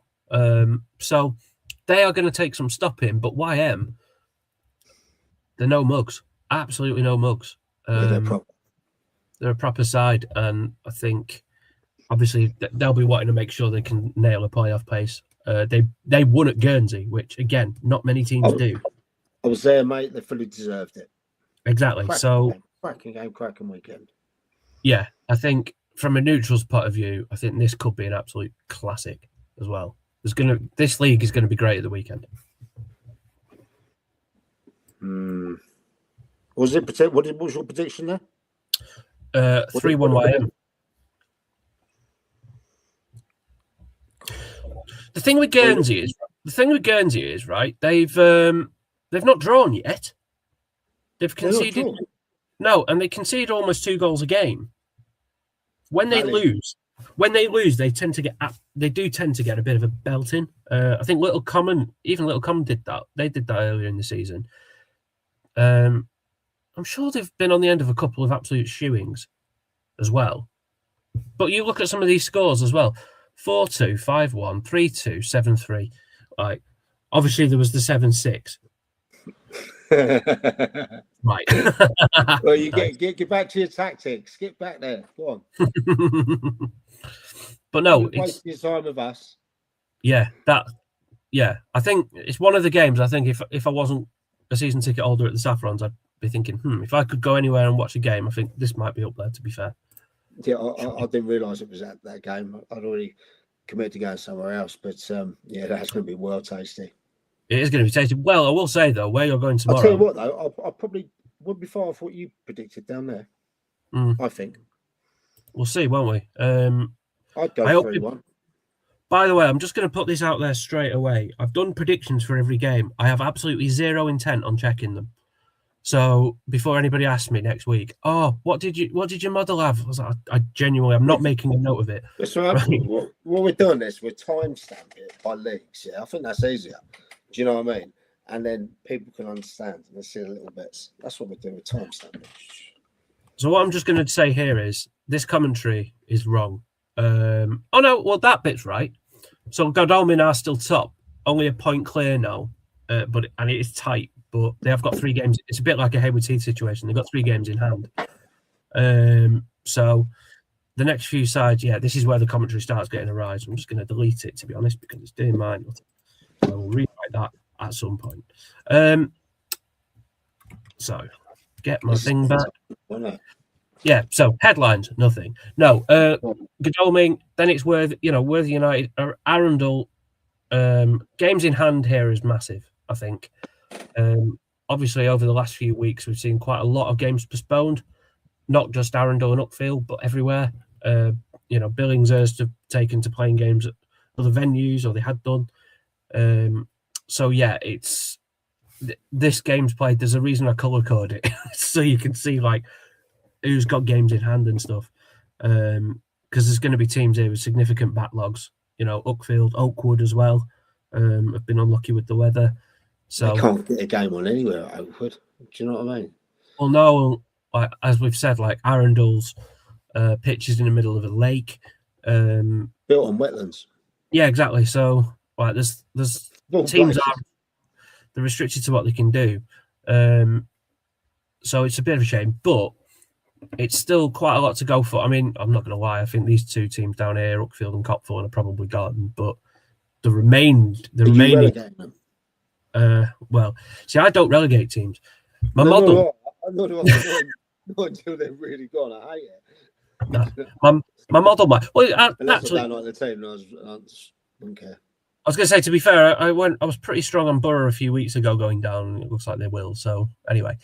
So they are going to take some stopping. But YM, they're no mugs. Absolutely no mugs. They're a proper side, and I think obviously they'll be wanting to make sure they can nail a playoff place. They won at Guernsey, which again, not many teams do. I was there, mate. They fully deserved it. Exactly. Cracking game, cracking weekend. Yeah, I think from a neutral's point of view, I think this could be an absolute classic as well. This league is going to be great at the weekend. What was your prediction there? 3-1 YM. The thing with Guernsey is right. They've not drawn yet. They've conceded and they concede almost 2 goals a game. When they lose, they tend to get a bit of a belting. I think Little Common did that. They did that earlier in the season. I'm sure they've been on the end of a couple of absolute shoeings as well. But you look at some of these scores as well. 4-2, 5-1, 3-2, 7-3. Like, obviously there was the 7-6. Right. Well, you get back to your tactics. Get back there. Go on. But no, it's wasting your time with us. Yeah, I think it's one of the games. I think if I wasn't a season ticket holder at the Saffrons, I'd be thinking, if I could go anywhere and watch a game, I think this might be up there, to be fair. Yeah, I didn't realise it was that game. I'd already committed to going somewhere else, but that's going to be well tasty. It is going to be tasty. Well, I will say though, where you're going tomorrow. I'll tell you what though, I probably wouldn't be far off what you predicted down there. I think we'll see, won't we? I'd go 3-1. By the way, I'm just going to put this out there straight away. I've done predictions for every game. I have absolutely zero intent on checking them. So before anybody asks me next week, what did your model have? I was like, I genuinely, I'm not making a note of it. So right. what we're doing is we're timestamping it by leagues. Yeah, I think that's easier. Do you know what I mean? And then people can understand and see the little bits. That's what we're doing with timestamping. So what I'm just going to say here is this commentary is wrong. That bit's right. So Godalming are still top, only a point clear now, and it is tight. But they have got 3 games. It's a bit like a Haywards Heath situation. They've got 3 games in hand. So the next few sides, this is where the commentary starts getting a rise. I'm just going to delete it, to be honest, because it's doing mine. I will rewrite that at some point. So get my thing back. Yeah, so headlines, nothing. No, Godalming, then it's Worthing United, Arundel. Games in hand here is massive, I think. Obviously, over the last few weeks, we've seen quite a lot of games postponed, not just Arundel and Uckfield, but everywhere. Billingshurst have taken to playing games at other venues, or they had done. It's this game's played. There's a reason I colour code it, so you can see like who's got games in hand and stuff. Because there's going to be teams here with significant backlogs. Uckfield, Oakwood as well. Have been unlucky with the weather. So they can't get a game on anywhere at Oakwood. Do you know what I mean? Well, no, as we've said, like Arundel's pitch is in the middle of a lake. Built on wetlands. Yeah, exactly. So there's teams they're restricted to what they can do. So it's a bit of a shame, but it's still quite a lot to go for. I mean, I'm not going to lie. I think these 2 teams down here, Uckfield and Copthorne, are probably gone. But the remaining. I don't relegate teams. My model. Not until they're really gone. I hate it. No, my model might. Well, actually, I don't like the team. I don't care. I was going to say, to be fair, I was pretty strong on Borough a few weeks ago going down. It looks like they will. So anyway,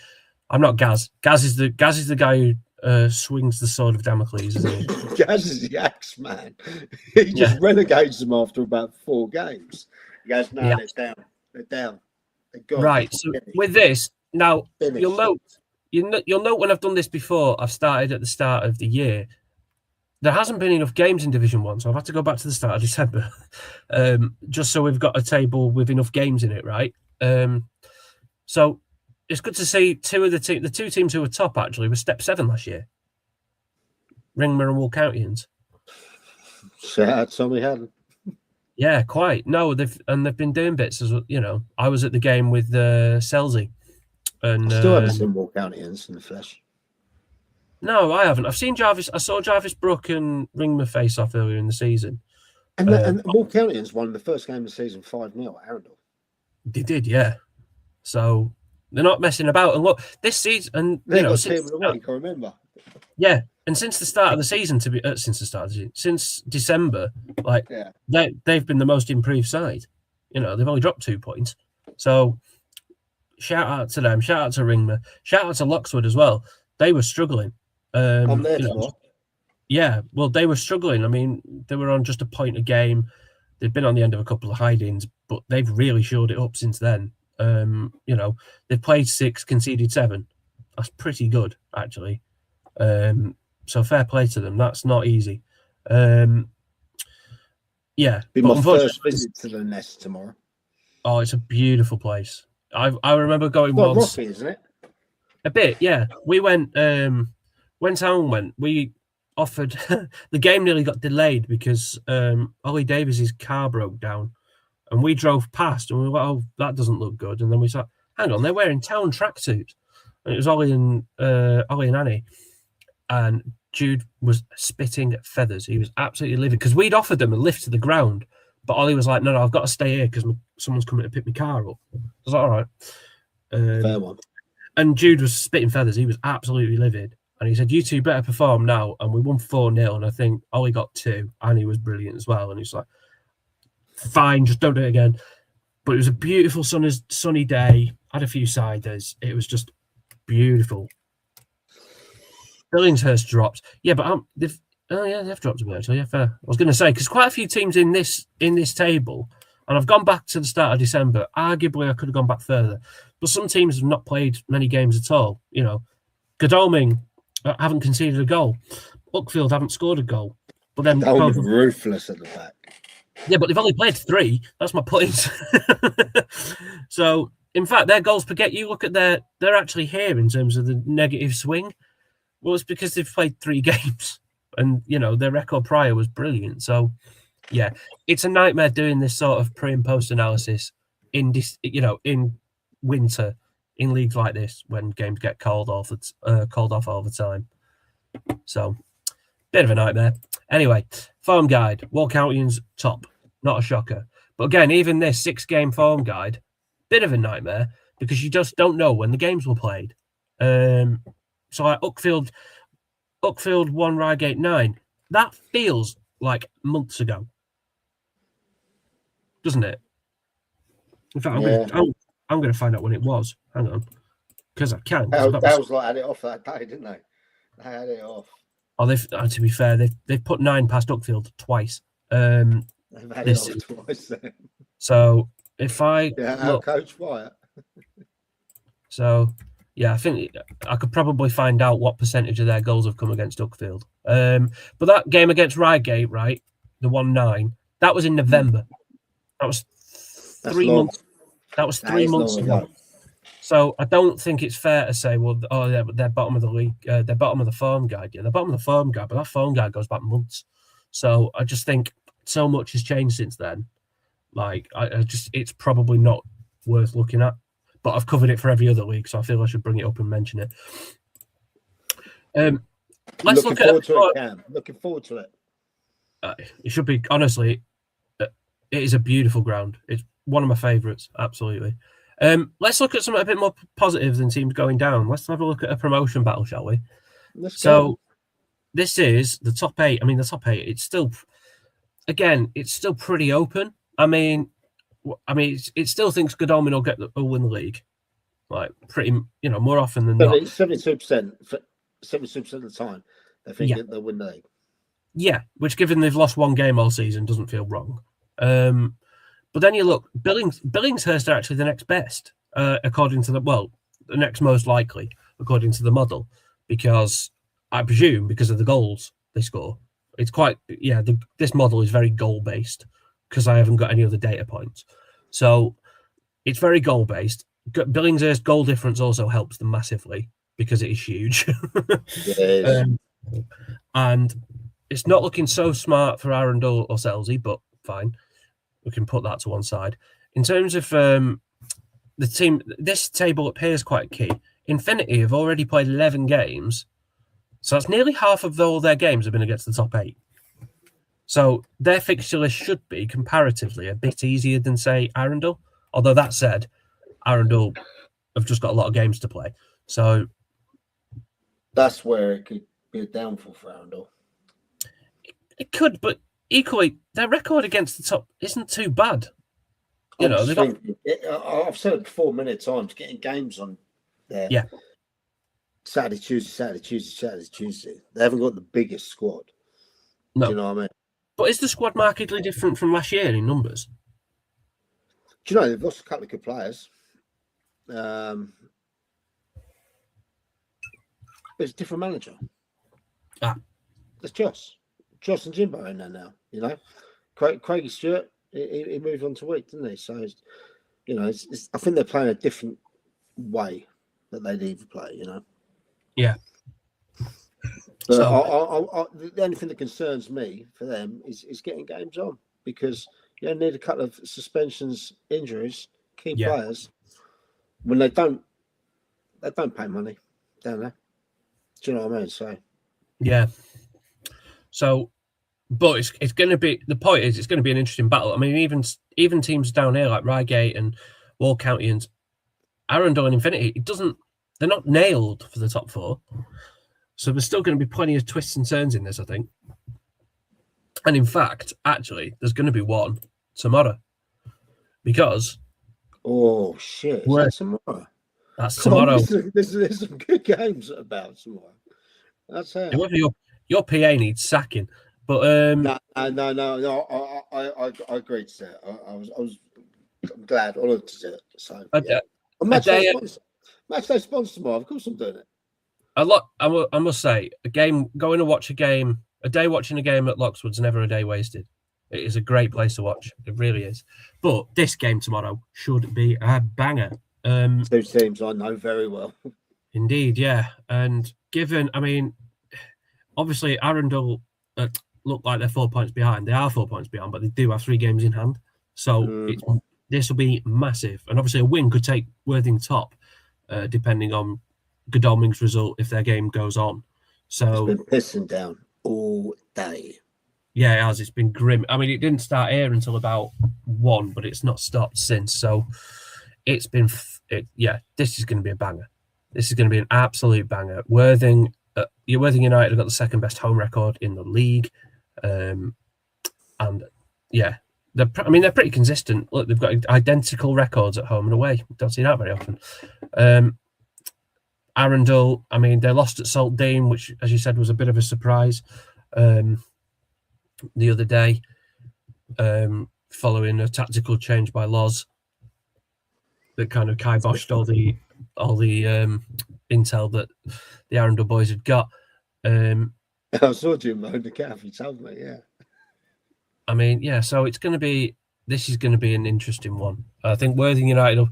I'm not Gaz. Gaz is the guy who swings the sword of Damocles, isn't he? Gaz is the axe man. He just renegates them after about 4 games. He goes, they're down. They're down. They're gone. Right. So with this, now you'll note when I've done this before, I've started at the start of the year. There hasn't been enough games in Division 1, so I've had to go back to the start of December, just so we've got a table with enough games in it, right? So it's good to see the 2 teams who were top actually were Step 7 last year. Ringmer and Woolcountians. Shout out Tommy Hadden. Yeah, quite. No, they've been doing bits as you know. I was at the game with Selzy, and I still haven't seen Walkoutians in the flesh. no, I haven't. I've seen Jarvis. I saw Jarvis Brook and Ringmer face off earlier in the season. And Walkoutians won the first game of the season 5-0 at Arundel. They did, yeah. So they're not messing about. And look, this season, and They you know, got team of the week. I remember. yeah, and since the start of the season, since December, like they've been the most improved side. You know, they've only dropped 2 points. So shout out to them. Shout out to Ringmer. Shout out to Loxwood as well. They were struggling. I'm there tomorrow. Yeah, well, they were struggling. I mean, they were on just a point a game. They've been on the end of a couple of hide-ins, but they've really shored it up since then. You know, they've played 6, conceded 7. That's pretty good, actually. So fair play to them. That's not easy. Yeah. Be my first visit to the Nest tomorrow. Oh, it's a beautiful place. I remember going once. Rocky, isn't it? A bit, yeah. We went when Town went, we offered the game nearly got delayed because Ollie Davies's car broke down, and we drove past and we were like, oh, that doesn't look good. And then we thought, hang on, they're wearing Town tracksuits. And it was Ollie and Annie, and Jude was spitting feathers. He was absolutely livid because we'd offered them a lift to the ground, but Ollie was like, no, I've got to stay here because someone's coming to pick my car up. I was like, all right. Fair one. And Jude was spitting feathers. He was absolutely livid. And he said, you two better perform now. And we won 4-0. And I think Ollie got 2. And he was brilliant as well. And he's like, fine, just don't do it again. But it was a beautiful sunny day. Had a few ciders. It was just beautiful. Billingshurst dropped. Yeah, but they've dropped a bit, actually. Yeah, fair. I was going to say, because quite a few teams in this table, and I've gone back to the start of December. Arguably, I could have gone back further. But some teams have not played many games at all. You know, Godalming haven't conceded a goal. Uckfield haven't scored a goal. But then ruthless at the back. Yeah, but they've only played 3. That's my point. So, in fact, their goals per game, you look at they're actually here in terms of the negative swing. Well, it's because they've played 3 games. And, you know, their record prior was brilliant. So, yeah, it's a nightmare doing this sort of pre and post analysis in winter in leagues like this when games get called off all the time. So, bit of a nightmare. Anyway, form guide, Walkoutians top, not a shocker. But again, even this 6-game form guide, bit of a nightmare because you just don't know when the games were played. So like Uckfield 1, Reigate 9. That feels like months ago, doesn't it? In fact, I'm going to find out when it was. Hang on, because I can. Dales had it off that day, didn't they? They had it off. Oh, to be fair, they've put 9 past Uckfield twice. They've had it off twice. Then. So if I look, Coach Wyatt. So yeah, I think I could probably find out what percentage of their goals have come against Uckfield. But that game against Reigate, right, the 1-9, that was in November. That was 3 months. That was 3 months ago. So I don't think it's fair to say, well, they're bottom of the league, they're bottom of the form guide. Yeah, they're bottom of the form guide, but that form guide goes back months. So I just think so much has changed since then. Like, it's probably not worth looking at. But I've covered it for every other league, so I feel I should bring it up and mention it. Let's look at it, Cam. Looking forward to it. It should be, honestly, it is a beautiful ground. It's one of my favourites, absolutely. Let's look at something a bit more positive than teams going down. Let's have a look at a promotion battle, shall we? This is the top 8. I mean, the top 8, it's still pretty open. I mean, it still thinks Godalming will win the league. Like, pretty, more often than not. 72% of the time, they think they'll win the league. Yeah, which, given they've lost 1 game all season, doesn't feel wrong. But then you look, Billingshurst are actually the next best, according to the next most likely, according to the model, because I presume because of the goals they score. It's quite, this model is very goal-based because I haven't got any other data points. So it's very goal-based. Billingshurst goal difference also helps them massively because it is huge. It is. And it's not looking so smart for Arundel or Selzy, but fine. We can put that to one side. In terms of the team, this table appears quite key. Infinity have already played 11 games, so that's nearly half of all their games have been against the top 8. So their fixture list should be comparatively a bit easier than, say, Arundel. Although that said, Arundel have just got a lot of games to play. So that's where it could be a downfall for Arundel. It could, but equally, their record against the top isn't too bad. You know, I've said it before many times, getting games on there. Yeah. Saturday, Tuesday. They haven't got the biggest squad. No. Do you know what I mean? But is the squad markedly different from last year in numbers? Do you know, they've lost a couple of good players. It's a different manager. It's Joss and Jimbo in there now, you know. Craigie Stewart, he moved on to week, didn't he? So, you know, I think they're playing a different way that they need to play, you know. Yeah. But so, the only thing that concerns me for them is getting games on, because you need a couple of suspensions, injuries, key players. When they don't pay money, don't they? Do you know what I mean? So yeah. So, but it's going to be, the point is, it's going to be an interesting battle. I mean, even teams down here like Reigate and Wall County and Arundel and Infinity, they're not nailed for the top 4. So there's still going to be plenty of twists and turns in this, I think. And in fact, actually, there's going to be one tomorrow, because oh shit, is that tomorrow? That's tomorrow. There's some good games about tomorrow. That's how. Your PA needs sacking, but no. I agreed to that. I'm glad, honoured to do it. So match day sponsor tomorrow. Of course, I'm doing it. I must say, going to watch a game, a day watching a game at Loxwood's never a day wasted. It is a great place to watch. It really is. But this game tomorrow should be a banger. 2 teams I know very well. Indeed, yeah. And given, I mean, obviously Arundel look like they're 4 points behind. They are 4 points behind, but they do have 3 games in hand. So this will be massive. And obviously a win could take Worthing top, depending on Godalming's result if their game goes on. So it's been pissing down all day. Yeah, it has. It's been grim. I mean, it didn't start here until about 1, but it's not stopped since. So it's been, this is going to be a banger. This is going to be an absolute banger. Worthing United have got the second best home record in the league. And yeah, they're pretty consistent. Look, they've got identical records at home and away. Don't see that very often. Arundel, I mean, they lost at Salt Dean, which, as you said, was a bit of a surprise the other day, following a tactical change by Loz that kind of kiboshed all the intel that the Arundel boys had got. I saw Jim own the calf. He told me, yeah. I mean, yeah. So this is going to be an interesting one. I think Worthing United,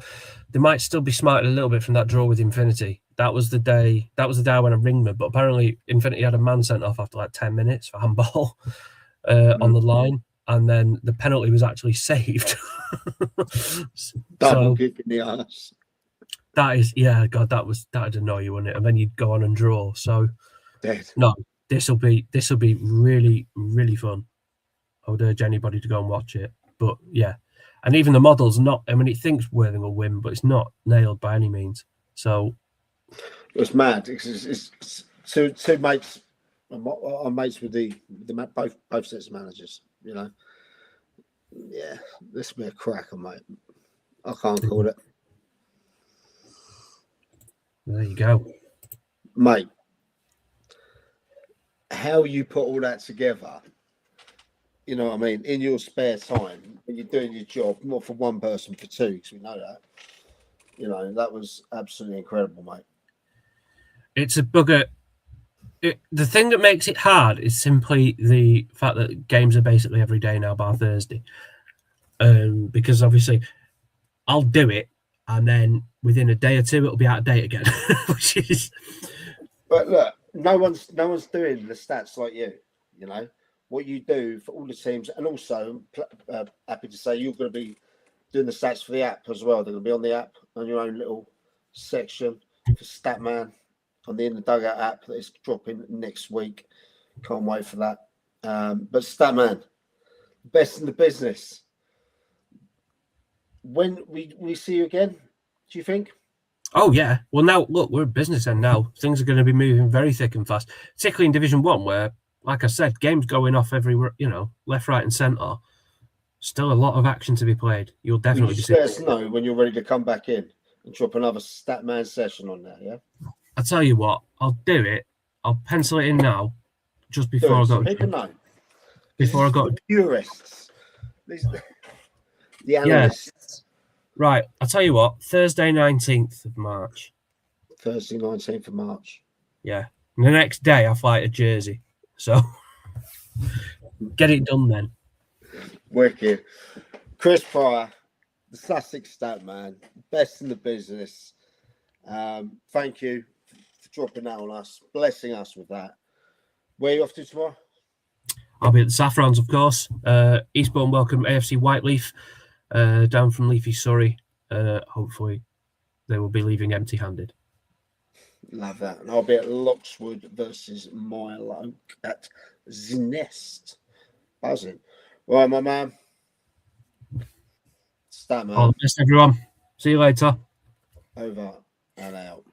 they might still be smarted a little bit from that draw with Infinity. That was the day I went to Ringman, but apparently Infinity had a man sent off after like 10 minutes for handball on the line, and then the penalty was actually saved. Double kick in the arse. That is, yeah, God, that'd annoy you, wouldn't it? And then you'd go on and draw. So no, this will be really, really fun. I would urge anybody to go and watch it. But yeah, and even the model's not. I mean, it thinks Worthing will win, but it's not nailed by any means. So it's mad. It's two mates. I'm mates with the both sets of managers. You know, yeah, this will be a cracker, mate. I can't call it. There you go, mate. How you put all that together? You know what I mean? In your spare time, when you're doing your job, not for one person, for 2, because we know that. You know, that was absolutely incredible, mate. It's a bugger. The thing that makes it hard is simply the fact that games are basically every day now, bar Thursday. Because obviously, I'll do it, and then within a day or 2, it'll be out of date again. Which is. But look, no one's doing the stats like you. You know. what you do for all the teams, and also happy to say you're going to be doing the stats for the app as well. They're going to be on the app on your own little section for Statman on the In the Dugout app that is dropping next week. Can't wait for that. But Statman, best in the business. When we see you again, do you think? Oh yeah. Well, now look, we're at business end now. Things are going to be moving very thick and fast, particularly in Division 1, where, like I said, games going off everywhere, left, right, and centre. Still a lot of action to be played. You'll definitely just let us know when you're ready to come back in and drop another Statman session on there. Yeah. I tell you what, I'll do it. I'll pencil it in now, just before I go. People know. Before I go. The purists. The analysts. Yeah. Right. I'll tell you what. Thursday, 19th of March. Thursday, 19th of March. Yeah. And the next day, I fly to Jersey. So get it done then. Wicked. Chris Pryor, the Sussex Statman, best in the business. Thank you for dropping that on us, blessing us with that. Where are you off to tomorrow? I'll be at the Saffrons, of course. Eastbourne welcome AFC Whiteleaf down from Leafy, Surrey. Hopefully, they will be leaving empty-handed. Love that. And I'll be at Lockswood versus Milo at the Nest. Buzzing. Right, my man. Statman. All the best, everyone. See you later. Over and out.